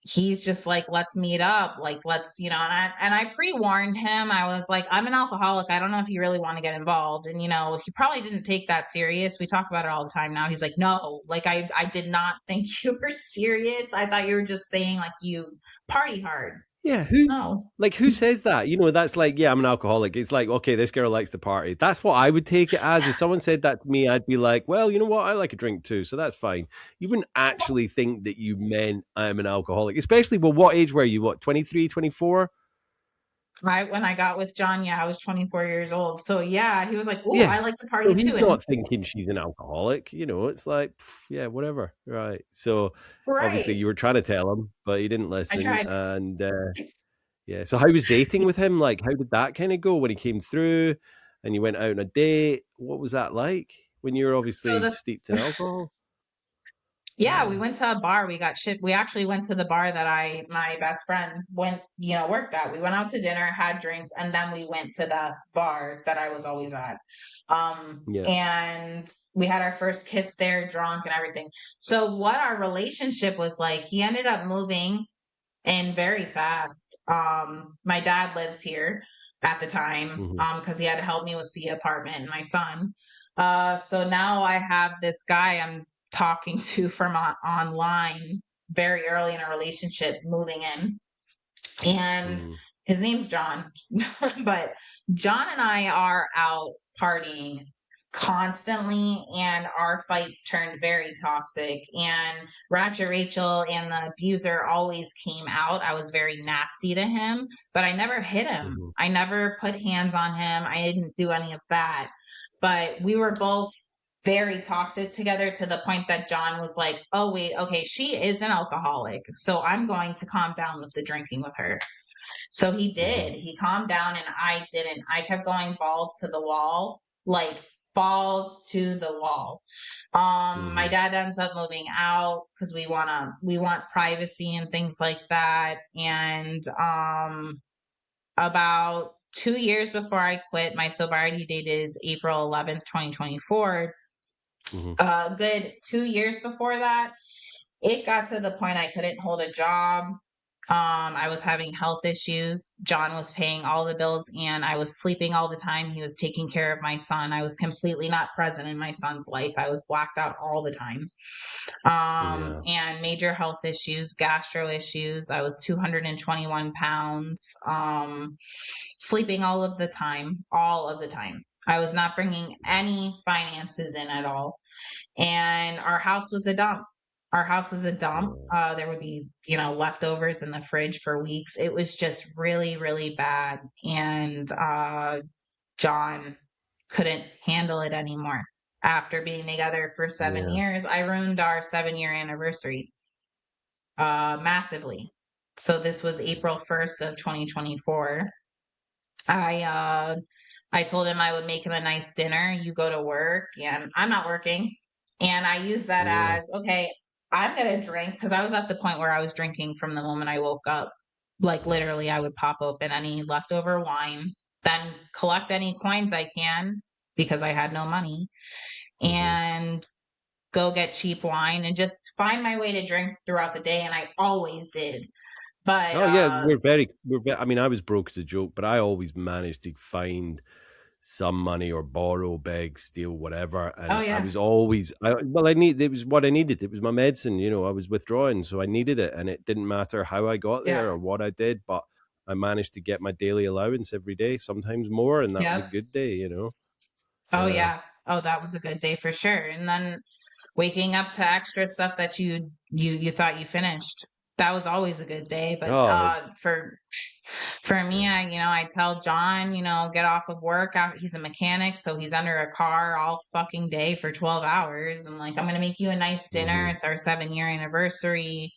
he's just like, let's meet up. Like, let's, and I pre-warned him. I was like, I'm an alcoholic. I don't know if you really want to get involved. And, he probably didn't take that serious. We talk about it all the time now. He's like, no, like, I did not think you were serious. I thought you were just saying like you party hard. Yeah, who says that? That's like, I'm an alcoholic. It's like, okay, this girl likes to party. That's what I would take it as. If someone said that to me, I'd be like, well, you know what? I like a drink too, so that's fine. You wouldn't actually think that you meant I'm an alcoholic, especially, well, what age were you? What, 23, 24? When I got with John, I was 24 years old. So he was like, "Oh, I like to party too." He's not thinking she's an alcoholic. It's like, whatever, right? So obviously you were trying to tell him, but he didn't listen. And so how was dating with him? Like, how did that kind of go when he came through, and you went out on a date? What was that like when you were obviously steeped in alcohol? Yeah, we went to a bar. We got shit. We actually went to the bar that my best friend worked at. We went out to dinner, had drinks, and then we went to that bar that I was always at. Yeah. And we had our first kiss there, drunk and everything. So what our relationship was like, he ended up moving and very fast. My dad lives here at the time Mm-hmm. because he had to help me with the apartment and my son. So now I have this guy I'm talking to from online very early in a relationship moving in, and Mm-hmm. his name's John. But John and I are out partying constantly, and our fights turned very toxic. And Ratchet Rachel and the abuser always came out. I was very nasty to him, but I never hit him. Mm-hmm. I never put hands on him. I didn't do any of that. But we were both very toxic together to the point that John was like, oh, wait, okay, she is an alcoholic. So I'm going to calm down with the drinking with her. So he Mm-hmm. did. He calmed down and I didn't. I kept going balls to the wall, like balls to the wall. My Mm-hmm. dad ends up moving out because we want privacy and things like that. And about 2 years before I quit, my sobriety date is April 11th, 2024. Mm-hmm. A good 2 years before that, it got to the point I couldn't hold a job. I was having health issues. John was paying all the bills and I was sleeping all the time. He was taking care of my son. I was completely not present in my son's life. I was blacked out all the time. Yeah. And major health issues, gastro issues. I was 221 pounds, sleeping all of the time, all of the time. I was not bringing any finances in at all, and our house was a dump. Our house was a dump. Yeah. There would be, leftovers in the fridge for weeks. It was just really, really bad. And John couldn't handle it anymore. After being together for 7 years, I ruined our 7 year anniversary massively. So this was April 1st of 2024. I told him I would make him a nice dinner. You go to work, and I'm not working. And I use that Yeah. as, okay, I'm going to drink because I was at the point where I was drinking from the moment I woke up. Like literally, I would pop open any leftover wine, then collect any coins I can because I had no money, Mm-hmm. and go get cheap wine and just find my way to drink throughout the day. And I always did. But Oh yeah, I mean, I was broke as a joke, but I always managed to find some money or borrow, beg, steal, whatever. oh, And I yeah. was always, it was what I needed. It was my medicine, I was withdrawing, so I needed it. And it didn't matter how I got there Yeah. or what I did, but I managed to get my daily allowance every day, sometimes more. And that was a Yep. good day. Oh, Yeah. yeah. Oh, that was a good day for sure. And then waking up to extra stuff that you thought you finished. That was always a good day. But Oh, for me, yeah. I tell John, get off of work. He's a mechanic, so he's under a car all fucking day for 12 hours. I'm like, I'm gonna make you a nice dinner. Mm-hmm. It's our 7 year anniversary.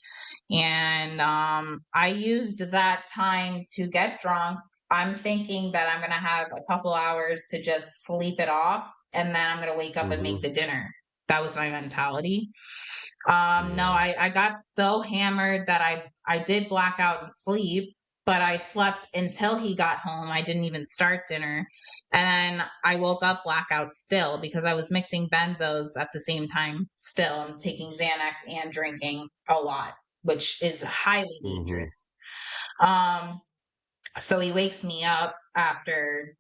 And I used that time to get drunk. I'm thinking that I'm gonna have a couple hours to just sleep it off, and then I'm gonna wake up and make Mm-hmm. the dinner. That was my mentality. No, Yeah. I got so hammered that I did black out and sleep, but I slept until he got home. I didn't even start dinner. And then I woke up blackout still because I was mixing benzos at the same time still. I'm taking Xanax and drinking a lot, which is highly Mm-hmm. dangerous. Um, so he wakes me up after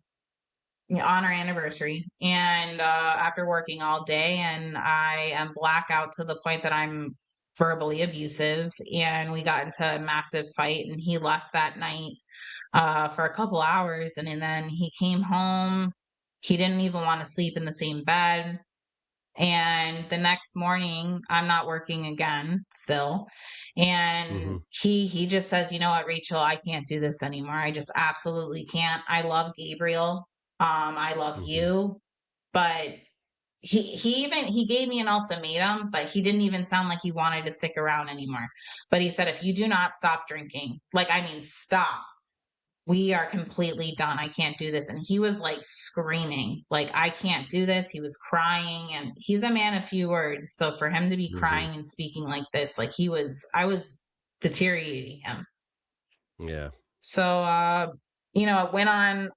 on our anniversary and after working all day, and I am blackout to the point that I'm verbally abusive, and we got into a massive fight, and he left that night for a couple hours, and then he came home. He didn't even want to sleep in the same bed. And the next morning, I'm not working again still. And Mm-hmm. he just says, you know what, Rachel, I can't do this anymore. I just absolutely can't. I love Gabriel. I love Mm-hmm. you. But he gave me an ultimatum, but he didn't even sound like he wanted to stick around anymore. But he said, if you do not stop drinking, like I mean stop, we are completely done. I can't do this. And he was like screaming, like, I can't do this. He was crying, and he's a man of few words. So for him to be crying and speaking like this, like I was deteriorating him. Yeah. So, it went on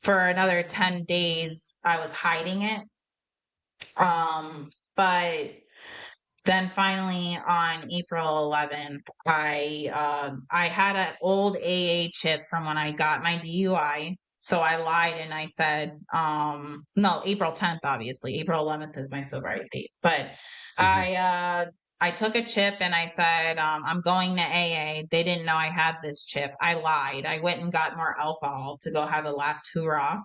for another 10 days. I was hiding it. But then finally on April 11th, I had an old AA chip from when I got my DUI. So I lied and I said, no, April 10th, obviously. April 11th is my sobriety date. But I took a chip and I said, I'm going to AA. They didn't know I had this chip. I lied. I went and got more alcohol to go have a last hoorah.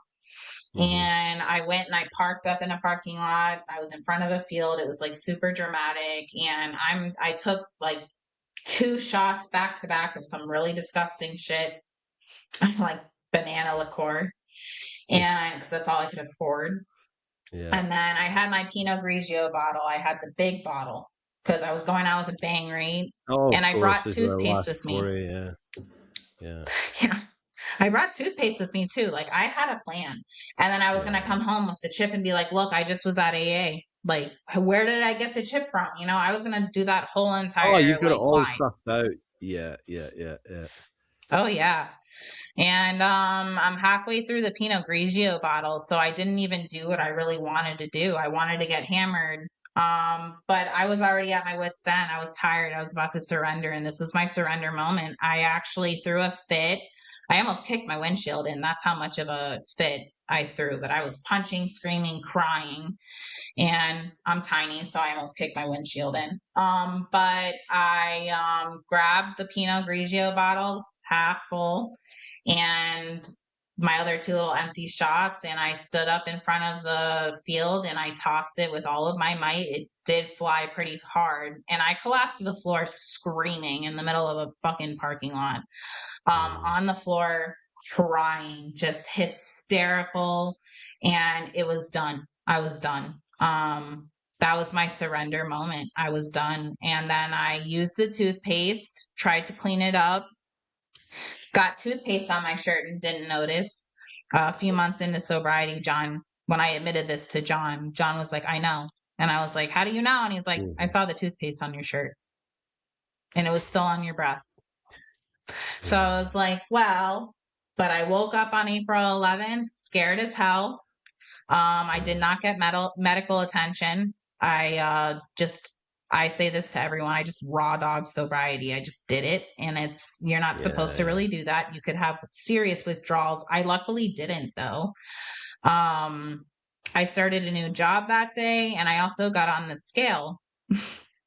And I went and I parked up in a parking lot. I was in front of a field. It was like super dramatic. And I took like 2 shots back to back of some really disgusting shit, like banana liqueur. And because that's all I could afford. Yeah. And then I had my Pinot Grigio bottle. I had the big bottle because I was going out with a bang rate. Oh, And of I course, brought this is our toothpaste last with me. story. Yeah. Yeah. Yeah. I brought toothpaste with me too. Like I had a plan. And then I was going to come home with the chip and be like, look, I just was at AA. Like, where did I get the chip from? I was going to do that whole Oh, entire you've got it like all lie. stuffed out. Yeah. Yeah. Yeah. Yeah. Oh yeah. And I'm halfway through the Pinot Grigio bottle, so I didn't even do what I really wanted to do. I wanted to get hammered. But I was already at my wit's end. I was tired. I was about to surrender, and this was my surrender moment. I actually threw a fit. I almost kicked my windshield in. That's how much of a fit I threw. But I was punching, screaming, crying, and I'm tiny, so I almost kicked my windshield in. But I grabbed the Pinot Grigio bottle half full and my other 2 little empty shots, and I stood up in front of the field and I tossed it with all of my might. It did fly pretty hard, and I collapsed to the floor screaming in the middle of a fucking parking lot, on the floor, crying, just hysterical, and it was done. I was done. That was my surrender moment. I was done. And then I used the toothpaste, tried to clean it up, got toothpaste on my shirt and didn't notice. A few months into sobriety, when I admitted this to John was like, I know. And I was like, how do you know? And he's like, I saw the toothpaste on your shirt and it was still on your breath. So I was like, well, but I woke up on April 11th, scared as hell. I did not get medical attention. I say this to everyone. I just raw dog sobriety. I just did it. And you're not supposed to really do that. You could have serious withdrawals. I luckily didn't though. I started a new job that day and I also got on the scale.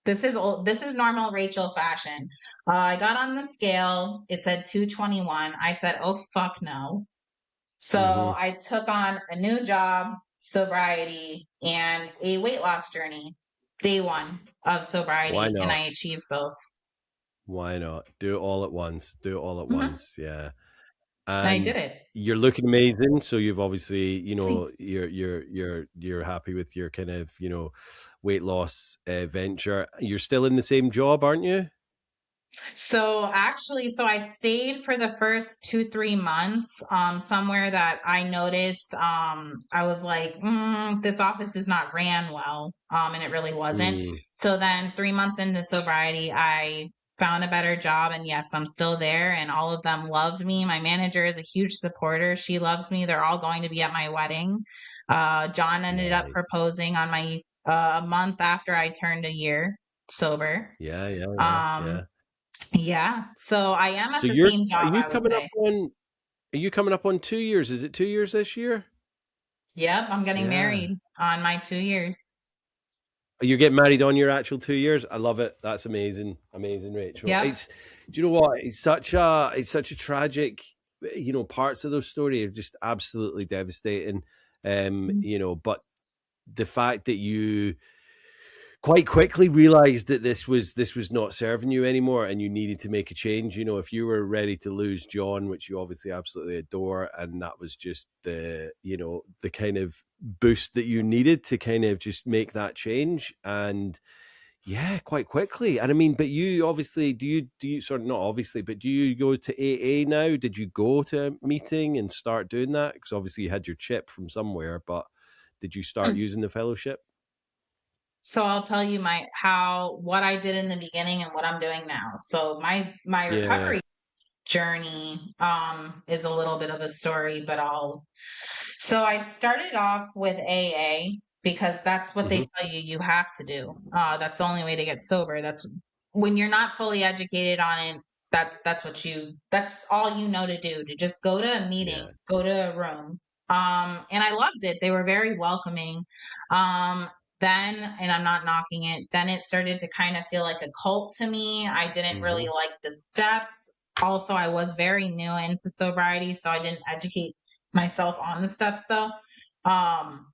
This is normal Rachel fashion. I got on the scale. It said 221. I said, oh, fuck no. So I took on a new job, sobriety, and a weight loss journey. Day 1 of sobriety. Why not? And I achieved both. Why not? Do it all at once. Do it all at once. Yeah. And I did it. You're looking amazing. So you've obviously, Thanks. you're happy with your kind of, weight loss venture. You're still in the same job, aren't you? So actually, I stayed for the first 2-3 months, somewhere that I noticed, I was like, this office is not ran well. And it really wasn't. So then 3 months into sobriety, I found a better job, and yes, I'm still there and all of them loved me. My manager is a huge supporter. She loves me. They're all going to be at my wedding. John ended up proposing on my, a month after I turned a year sober. Yeah. So I am at the same job, I would say. Are you coming up on 2 years? Is it 2 years this year? Yep. I'm getting married on my 2 years. You're getting married on your actual 2 years. I love it. That's amazing. Amazing, Rachel. Yep. Do you know what? It's such a tragic, parts of those story are just absolutely devastating. But the fact that you quite quickly realized that this was not serving you anymore and you needed to make a change. If you were ready to lose John, which you obviously absolutely adore, and that was just the kind of boost that you needed to kind of just make that change. And Yeah, quite quickly. And I mean, but you obviously do you sort of, not obviously, but do you go to AA now? Did you go to a meeting and start doing that? Because obviously you had your chip from somewhere, but did you start using the fellowship? So I'll tell you what I did in the beginning and what I'm doing now. So my Yeah. recovery journey is a little bit of a story, but I'll so I started off with AA because that's what Hmm. they tell you you have to do. That's the only way to get sober. That's when you're not fully educated on it. That's all you know to do, to just go to a meeting, Yeah. go to a room. And I loved it. They were very welcoming. Um, then, and I'm not knocking it, then it started to kind of feel like a cult to me. I didn't really Hmm. like the steps. Also, I was very new into sobriety, so I didn't educate myself on the steps though. Um,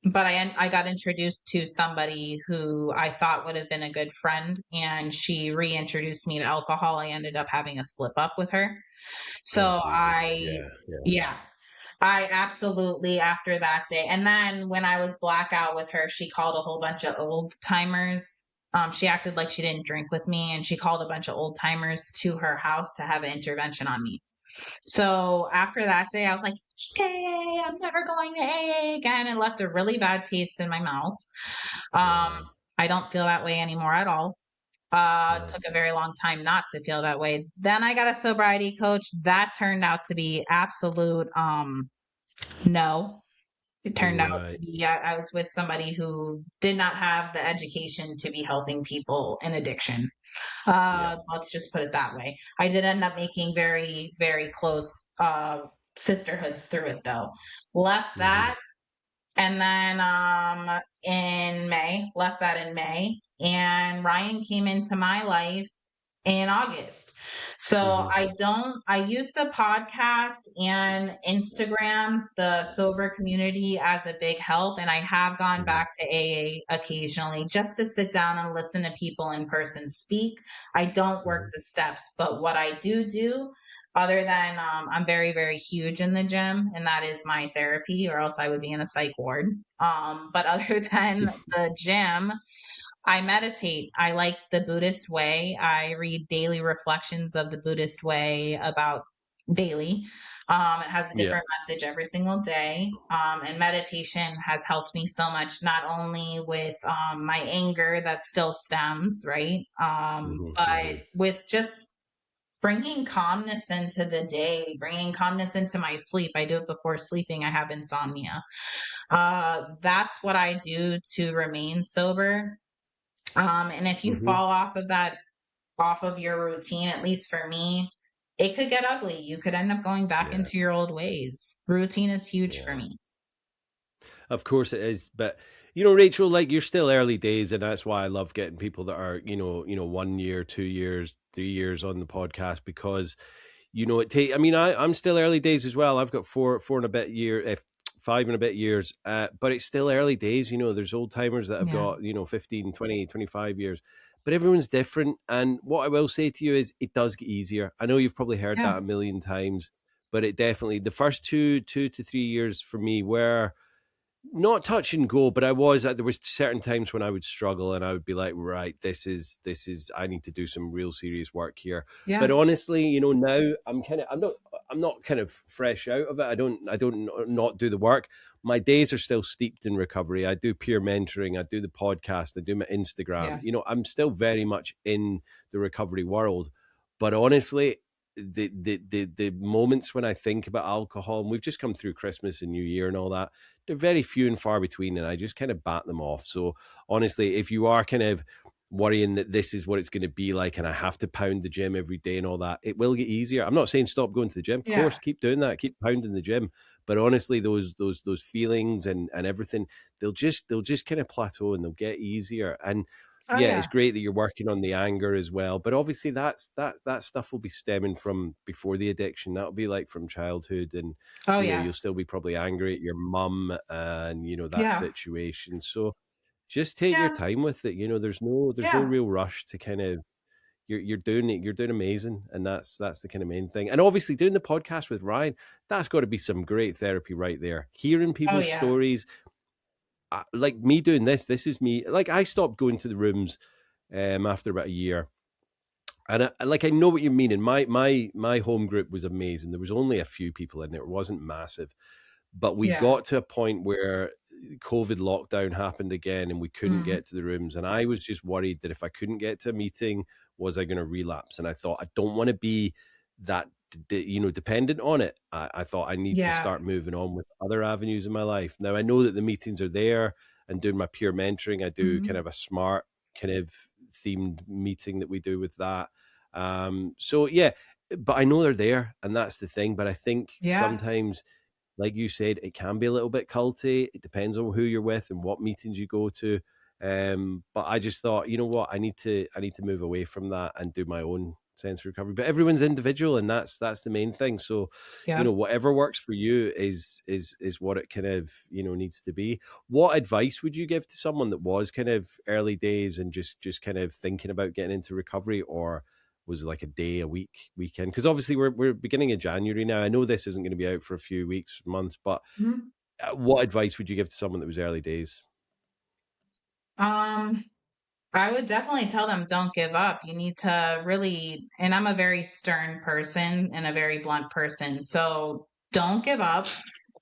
but I got introduced to somebody who I thought would have been a good friend, and she reintroduced me to alcohol. I ended up having a slip up with her. Oh, So Jesus. Yeah. Yeah. yeah, I absolutely after that day. And then when I was blackout with her, she called a whole bunch of old timers. She acted like she didn't drink with me, and she called a bunch of old timers to her house to have an intervention on me. So after that day, I was like, okay, I'm never going to AA again, and left a really bad taste in my mouth. Um, Yeah. I don't feel that way anymore at all. No. Took a very long time not to feel that way. Then I got a sobriety coach. That turned out to be absolute no. It turned out to Right. be I was with somebody who did not have the education to be helping people in addiction. Yeah. Let's just put it that way. I did end up making very, very close sisterhoods through it though. Left Hmm. that and then left that in May, and Ryan came into my life in August. So Hmm. I use the podcast and Instagram, the sober community, as a big help. And I have gone Hmm. back to AA occasionally just to sit down and listen to people in person speak. I don't work Hmm. the steps, but what I do, other than I'm very, very huge in the gym, and that is my therapy, or else I would be in a psych ward. But other than the gym, I meditate. I like the Buddhist way. I read daily reflections of the Buddhist way about daily. It has a Yeah. different message every single day. And meditation has helped me so much, not only with my anger that still stems, right? Hmm. But Hmm. with just bringing calmness into the day, bringing calmness into my sleep. I do it before sleeping. I have insomnia. That's what I do to remain sober. And if you Hmm. fall off of your routine, at least for me, it could get ugly. You could end up going back Yeah. into your old ways. Routine is huge for Yeah. me. Of course it is, but Rachel, like you're still early days, and that's why I love getting people that are 1 year, 2 years, 3 years on the podcast because it take. I mean, I'm still early days as well. I've got four and a bit year, 5 and a bit years, but it's still early days. There's old timers that have Yeah. got 15, 20, 25 years, but everyone's different. And what I will say to you is, it does get easier. I know you've probably heard Yeah. that a million times, but it definitely the first two to 3 years for me were not touch and go, but there was certain times when I would struggle and I would be like, right, this is I need to do some real serious work here. But Yeah. honestly, now I'm not kind of fresh out of it. I don't not do the work. My days are still steeped in recovery. I do peer mentoring, I do the podcast, I do my Instagram. Yeah. I'm still very much in the recovery world. But honestly, the moments when I think about alcohol, and we've just come through Christmas and New Year and all that, they're very few and far between, and I just kind of bat them off. So honestly, if you are kind of worrying that this is what it's going to be like and I have to pound the gym every day and all that, it will get easier. I'm not saying stop going to the gym. Of Yeah. course, keep doing that, keep pounding the gym. But honestly, those feelings and everything, they'll just kind of plateau and they'll get easier. And Oh yeah, it's yeah. great that you're working on the anger as well. But obviously that stuff will be stemming from before the addiction. That'll be like from childhood, and Oh yeah. you'll still be probably angry at your mum and that Yeah. situation. So just take your Yeah. time with it. There's no Yeah. real rush to kind of you're doing it. You're doing amazing, and that's the kind of main thing. And obviously, doing the podcast with Ryan, that's got to be some great therapy right there. Hearing Oh people's yeah. stories, like me doing this is me. Like I stopped going to the rooms after about a year. And I know what you mean. And my home group was amazing. There was only a few people in there. It wasn't massive. But we Yeah. got to a point where COVID lockdown happened again and we couldn't Mm-hmm. get to the rooms. And I was just worried that if I couldn't get to a meeting, was I going to relapse? And I thought, I don't want to be that, dependent on it. I thought I need to Yeah. start moving on with other avenues in my life. Now, I know that the meetings are there and doing my peer mentoring. I do kind Mm-hmm. of a smart kind of themed meeting that we do with that. So yeah, but I know they're there and that's the thing. But I think Yeah. sometimes, like you said, it can be a little bit culty. It depends on who you're with and what meetings you go to. But I just thought, you know what, I need to move away from that and do my own sense of recovery. But everyone's individual, and that's the main thing. So, Yep. whatever works for you is what it kind of needs to be. What advice would you give to someone that was kind of early days and just kind of thinking about getting into recovery, or was like a day, a week, weekend? Because obviously we're beginning of January now. I know this isn't going to be out for a few weeks, months, but Mm-hmm. what advice would you give to someone that was early days? Um, I would definitely tell them don't give up. You need to really, and I'm a very stern person and a very blunt person. So don't give up.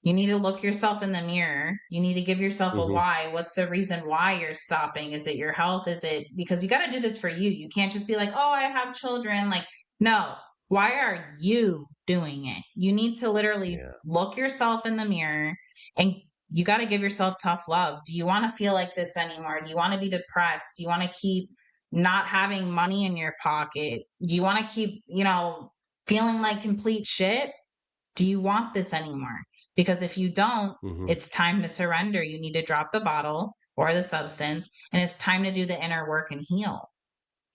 You need to look yourself in the mirror. You need to give yourself a Mm-hmm. why. What's the reason why you're stopping? Is it your health? Is it because you got to do this for you? You can't just be like, oh, I have children. Like, no, why are you doing it? You need to literally Yeah. look yourself in the mirror and you got to give yourself tough love. Do you want to feel like this anymore? Do you want to be depressed? Do you want to keep not having money in your pocket? Do you want to keep, feeling like complete shit? Do you want this anymore? Because if you don't, Mm-hmm. it's time to surrender. You need to drop the bottle or the substance, and it's time to do the inner work and heal.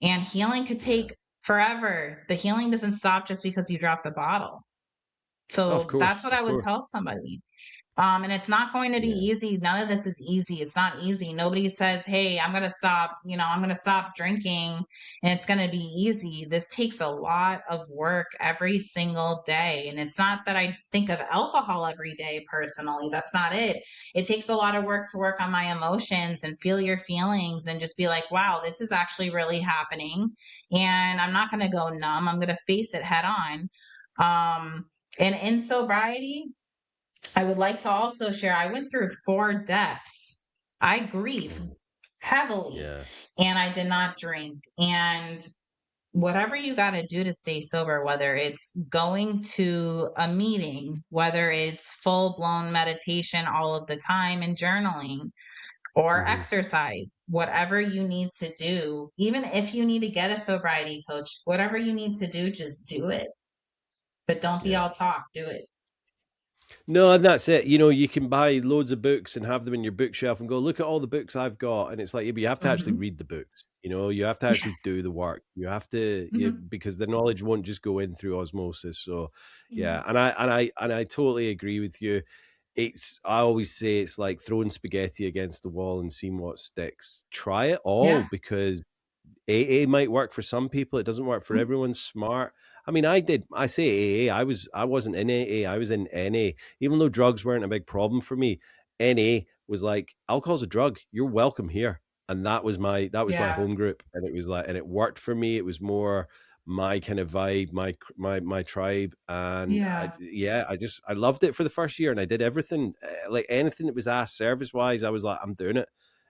And healing could Yeah. take forever. The healing doesn't stop just because you drop the bottle. Of So that's course. what Of I would course. tell somebody. And it's not going to be Yeah. easy. None of this is easy. It's not easy. Nobody says, hey, I'm going to stop, I'm going to stop drinking and it's going to be easy. This takes a lot of work every single day. And it's not that I think of alcohol every day personally. That's not it. It takes a lot of work to work on my emotions and feel your feelings and just be like, wow, this is actually really happening. And I'm not going to go numb. I'm going to face it head on. And in sobriety, I would like to also share I went through 4 deaths. I grieve Mhm. heavily Yeah. and I did not drink. And whatever you got to do to stay sober, whether it's going to a meeting, whether it's full blown meditation all of the time and journaling or Mm-hmm. exercise, whatever you need to do, even if you need to get a sobriety coach, whatever you need to do, just do it. But don't be Yeah. all talk, do it. No, and that's it. You can buy loads of books and have them in your bookshelf and go, look at all the books I've got. And it's like, yeah, but you have to actually Hmm. read the books. You have to actually do the work. You have to, Hmm. because the knowledge won't just go in through osmosis. So, Hmm. yeah, and I totally agree with you. I always say it's like throwing spaghetti against the wall and seeing what sticks. Try it all Yeah. because AA might work for some people. It doesn't work for Mhm. everyone. Smart. I mean, I say AA. I wasn't in AA. I was in NA. Even though drugs weren't a big problem for me, NA was like alcohol's a drug. You're welcome here, and that was my Yeah. home group, and it was like, and it worked for me. It was more my kind of vibe, my tribe, and Yeah. I loved it for the first year, and I did everything, like anything that was asked service wise. I was like, I'm doing it.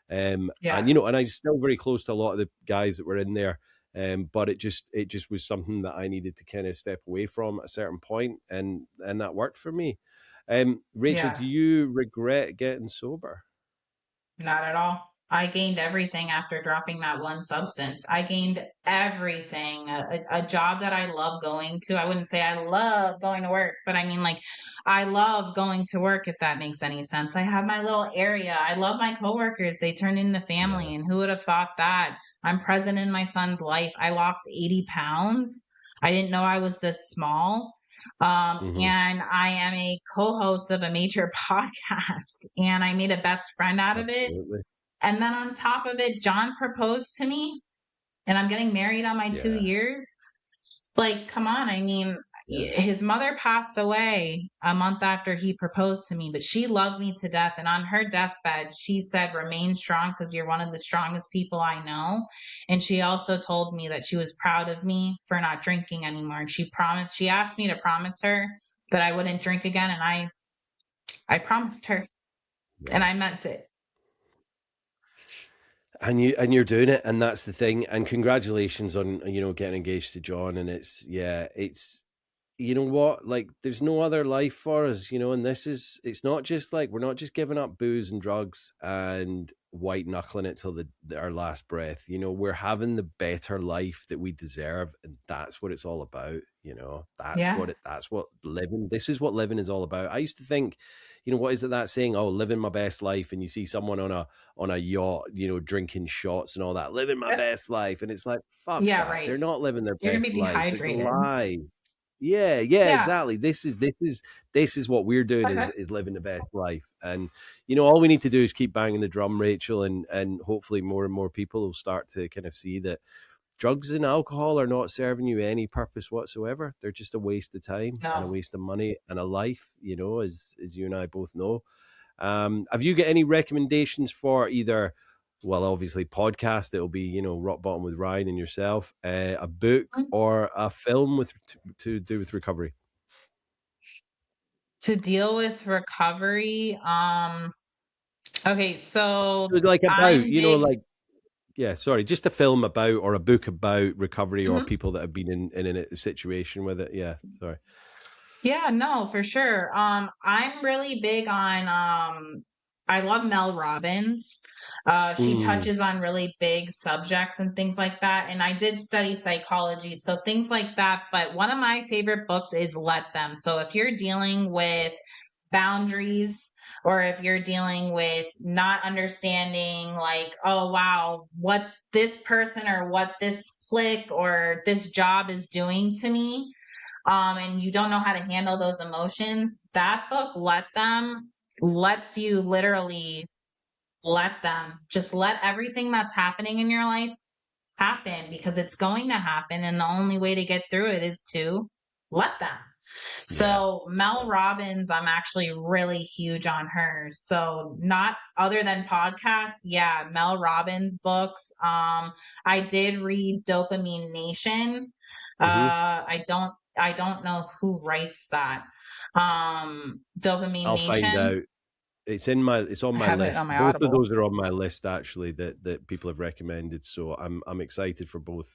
And Yeah. and I'm still very close to a lot of the guys that were in there. But it just was something that I needed to kind of step away from at a certain point, and that worked for me. Rachel, Yeah. do you regret getting sober? Not at all. I gained everything after dropping that one substance. I gained everything. A job that I love going to. I wouldn't say I love going to work, but I mean, like, I love going to work, if that makes any sense. I have my little area. I love my coworkers. They turned into Yeah. family. And who would have thought that? I'm present in my son's life. I lost 80 pounds. I didn't know I was this small. Hmm. And I am a co-host of a major podcast, and I made a best friend out of it. Absolutely. And then on top of it, John proposed to me, and I'm getting married on my two Yeah. years. Like, come on. I mean, his mother passed away a month after he proposed to me, but she loved me to death. And on her deathbed, she said, remain strong because you're one of the strongest people I know. And she also told me that she was proud of me for not drinking anymore. And she asked me to promise her that I wouldn't drink again. And I promised her, and I meant it. And you're doing it, and that's the thing. And congratulations on, getting engaged to John. And it's you know what, like, there's no other life for us, and it's not just like, we're not just giving up booze and drugs and white knuckling it till our last breath. We're having the better life that we deserve, and that's what it's all about. That's what living, this is what living is all about. I used to think, what is it, that saying, oh, living my best life, and you see someone on a yacht, drinking shots and all that, living my best life, and it's like, fuck that. Right. They're not living their You're best gonna be life. dehydrated. It's a lie. Yeah, exactly. This is what we're doing, is living the best life. And all we need to do is keep banging the drum, Rachel, and hopefully more and more people will start to kind of see that drugs and alcohol are not serving you any purpose whatsoever. They're just a waste of time and a waste of money and a life, as you and I both know. Have you got any recommendations for either, well, obviously podcast, it'll be, Rock Bottom with Ryan and yourself, a book or a film to do with recovery? To deal with recovery, okay, so like about, I'm big. Sorry, just a film about, or a book about recovery, or people that have been in a situation with it. Yeah, sorry. Yeah, no, for sure. I'm really big on I love Mel Robbins. She touches on really big subjects and things like that. And I did study psychology, so things like that. But one of my favorite books is Let Them. So if you're dealing with boundaries, or if you're dealing with not understanding, like, oh wow, what this person or what this clique or this job is doing to me, and you don't know how to handle those emotions, that book, Let Them, lets you literally let them. Just let everything that's happening in your life happen, because it's going to happen. And the only way to get through it is to let them. So Mel Robbins, I'm actually really huge on her. So not other than podcasts, Mel Robbins books. I did read Dopamine Nation. I don't know who writes that. Dopamine I'll find Nation. out. It's on my list. On my Both of Audible. those are on my list, actually, that people have recommended. So I'm excited for both.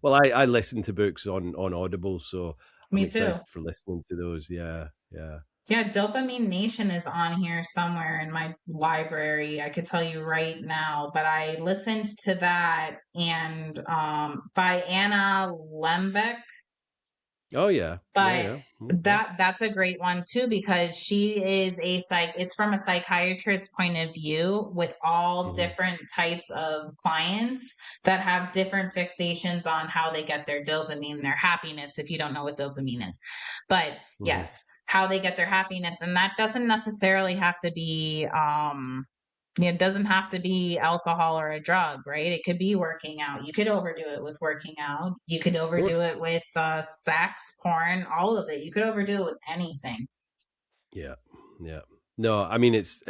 Well, I listen to books on Audible, so I'm excited for listening to those. Yeah. Yeah, Dopamine Nation is on here somewhere in my library. I could tell you right now, but I listened to that, and by Anna Lembeck. Oh yeah. But Okay. that's a great one too, because she is it's from a psychiatrist's point of view, with all different types of clients that have different fixations on how they get their dopamine, their happiness, if you don't know what dopamine is. But yes, how they get their happiness. And that doesn't necessarily have to be it doesn't have to be alcohol or a drug, right? It could be working out. You could overdo it with working out. You could overdo it with sex, porn, all of it. You could overdo it with anything. Yeah. No, I mean, it's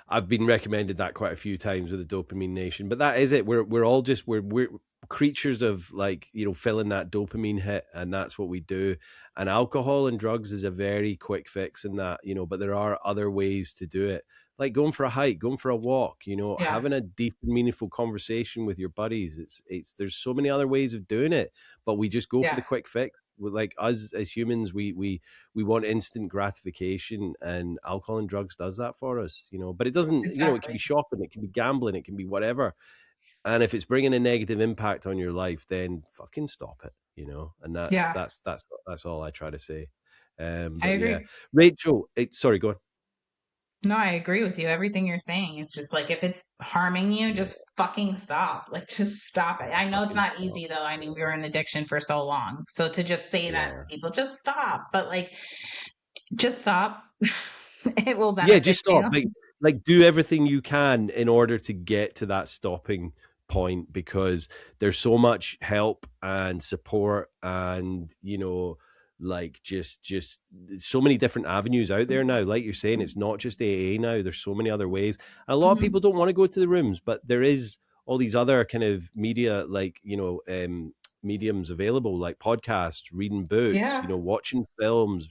I've been recommended that quite a few times with the Dopamine Nation, but that is it. We're all just we're creatures of, like, filling that dopamine hit, and that's what we do. And alcohol and drugs is a very quick fix in that, but there are other ways to do it, like going for a hike, going for a walk, having a deep and meaningful conversation with your buddies. It's there's so many other ways of doing it, but we just go for the quick fix. Like, us as humans, we want instant gratification, and alcohol and drugs does that for us, but it doesn't. It can be shopping, it can be gambling, it can be whatever. And if it's bringing a negative impact on your life, then fucking stop it, and that's all I try to say. But I agree. Rachel, sorry, go on. No, I agree with you. Everything you're saying. It's just like, if it's harming you, just fucking stop. Like, just stop it. I know it's not easy though. I mean, we were in addiction for so long. So to just say that to people, just stop. But like, just stop. It will benefit just stop. you. Like, do everything you can in order to get to that stopping point, because there's so much help and support and like just so many different avenues out there now. Like you're saying, it's not just AA now. There's so many other ways. And a lot of people don't want to go to the rooms, but there is all these other kind of media, like, mediums available, like podcasts, reading books, watching films,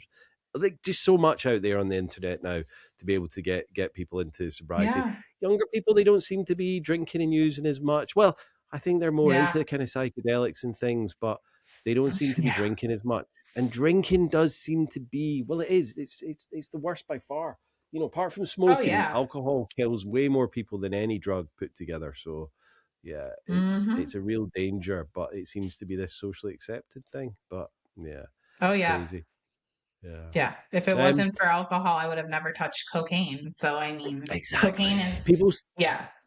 like just so much out there on the internet now to be able to get people into sobriety. Younger people, they don't seem to be drinking and using as much. Well, I think they're more into kind of psychedelics and things, but they don't seem to be drinking as much. And drinking does seem to be, well, it is. It's the worst by far. Apart from smoking, alcohol kills way more people than any drug put together. So, yeah, it's a real danger, but it seems to be this socially accepted thing. But yeah, it's crazy. Yeah. If it wasn't for alcohol, I would have never touched cocaine. So I mean, exactly. Cocaine is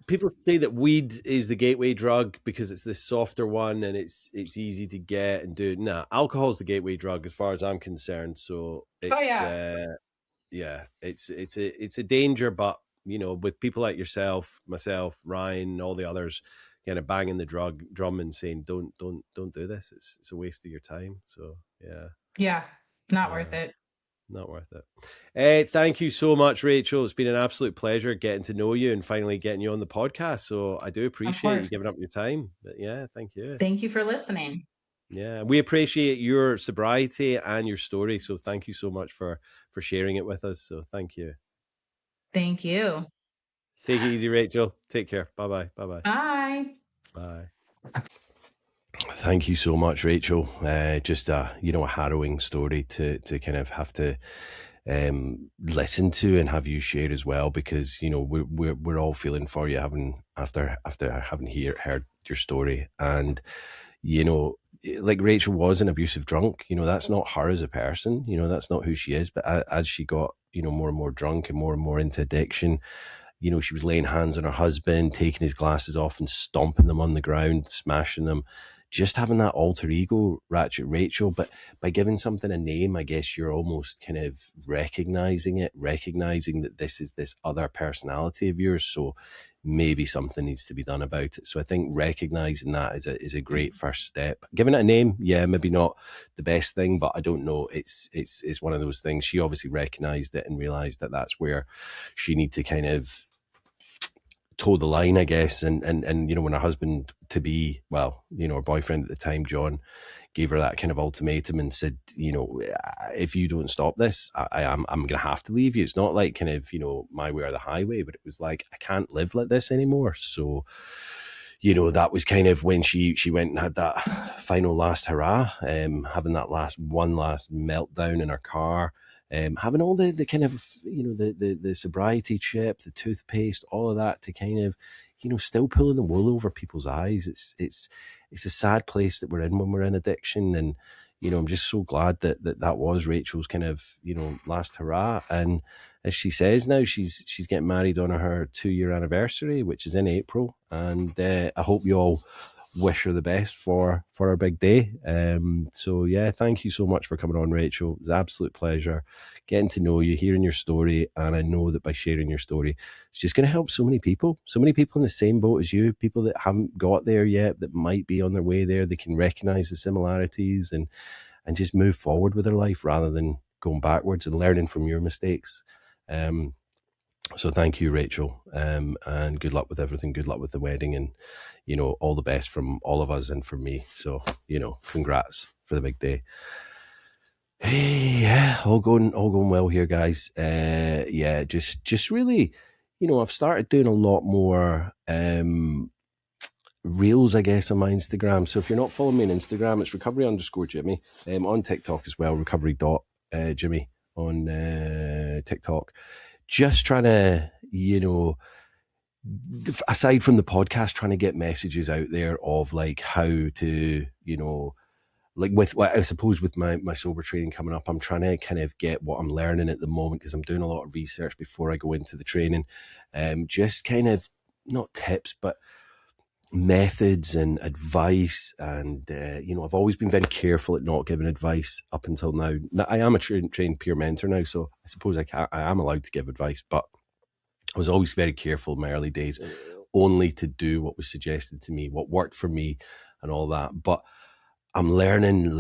People say that weed is the gateway drug because it's this softer one and it's easy to get and do. Nah, alcohol is the gateway drug as far as I'm concerned. So it's it's a danger, but with people like yourself, myself, Ryan, all the others kind of banging the drum and saying don't do this. It's a waste of your time. So not worth it. Not worth it. Thank you so much, Rachel. It's been an absolute pleasure getting to know you and finally getting you on the podcast. So I do appreciate you giving up your time. But yeah, thank you. Thank you for listening. Yeah, we appreciate your sobriety and your story. So thank you so much for sharing it with us. So thank you. Thank you. Take it easy, Rachel. Take care. Bye-bye. Bye-bye. Bye. Bye. Thank you so much, Rachel. Just a harrowing story to kind of have to listen to and have you share as well, because we're all feeling for you after having heard your story. And like Rachel was an abusive drunk. That's not her as a person. That's not who she is. But as she got more and more drunk and more into addiction, she was laying hands on her husband, taking his glasses off and stomping them on the ground, smashing them, just having that alter ego, Ratchet Rachel. But by giving something a name, I guess you're almost kind of recognizing that this is this other personality of yours. So maybe something needs to be done about it. So I think recognizing that is a great first step. Giving it a name, maybe not the best thing, but I don't know. It's one of those things. She obviously recognized it and realized that that's where she need to kind of toe the line, I guess. And when her husband to be, her boyfriend at the time, John, gave her that kind of ultimatum and said, if you don't stop this, I'm going to have to leave you. It's not like kind of, my way or the highway, but it was like, I can't live like this anymore. So, that was kind of when she went and had that final last hurrah, having that last meltdown in her car. Having all the kind of, the sobriety chip, the toothpaste, all of that to kind of, still pulling the wool over people's eyes. It's a sad place that we're in when we're in addiction. And, I'm just so glad that was Rachel's kind of, last hurrah. And as she says now, she's getting married on her 2-year anniversary, which is in April. And I hope you all wish her the best for her big day. So yeah, thank you so much for coming on, Rachel. It was an absolute pleasure getting to know you, hearing your story, and I know that by sharing your story, it's just going to help so many people in the same boat as you, people that haven't got there yet, that might be on their way there. They can recognize the similarities and just move forward with their life rather than going backwards, and learning from your mistakes. So thank you, Rachel, and good luck with everything. Good luck with the wedding, and all the best from all of us and from me. So congrats for the big day. Hey, yeah, all going well here, guys. Just really, I've started doing a lot more reels, I guess, on my Instagram. So if you're not following me on Instagram, it's recovery_Jimmy. On TikTok as well, recovery.Jimmy on TikTok. Just trying to, aside from the podcast, trying to get messages out there of like how to, like I suppose with my sober training coming up, I'm trying to kind of get what I'm learning at the moment, because I'm doing a lot of research before I go into the training. Just kind of not tips, but methods and advice. And, I've always been very careful at not giving advice up until now. I am a trained peer mentor now, so I suppose I am allowed to give advice, but I was always very careful in my early days, only to do what was suggested to me, what worked for me and all that. But I'm learning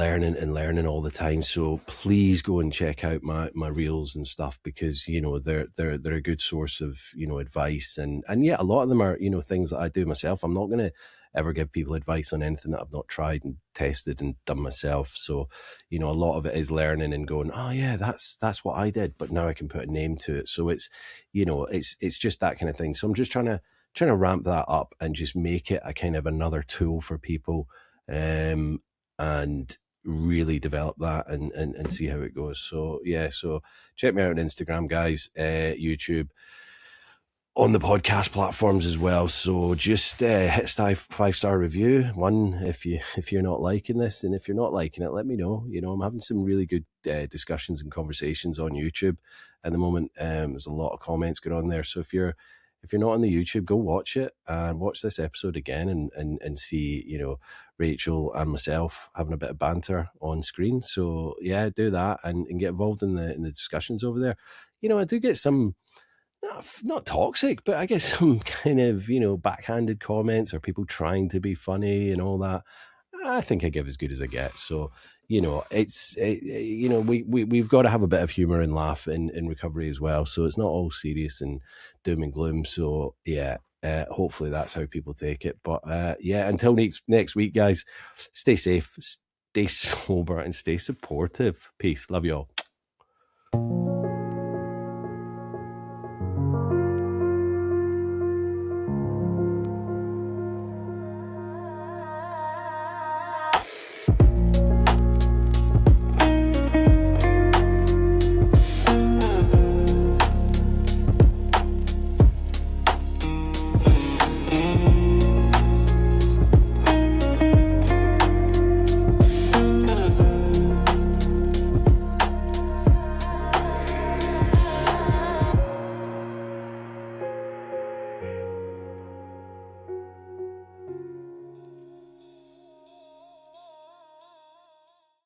all the time. So please go and check out my reels and stuff, because they're a good source of advice, and yeah, a lot of them are things that I do myself. I'm not going to ever give people advice on anything that I've not tried and tested and done myself. So a lot of it is learning and going, oh yeah, that's what I did, but now I can put a name to it. So it's it's just that kind of thing. So I'm just trying to ramp that up and just make it a kind of another tool for people. And really develop that and see how it goes. So yeah, so check me out on Instagram, guys, YouTube, on the podcast platforms as well. So just hit 5-star review, one if you're not liking this, and if you're not liking it, let me know. I'm having some really good discussions and conversations on YouTube at the moment. There's a lot of comments going on there. So if you're not on the YouTube, go watch it and watch this episode again and see, Rachel and myself having a bit of banter on screen. So yeah, do that and get involved in the discussions over there. I do get some not toxic, but I get some kind of, backhanded comments or people trying to be funny and all that. I think I give as good as I get. So, we've got to have a bit of humor and laugh in recovery as well. So it's not all serious and doom and gloom. So yeah, hopefully that's how people take it. But yeah, until next week, guys, stay safe, stay sober, and stay supportive. Peace. Love you all.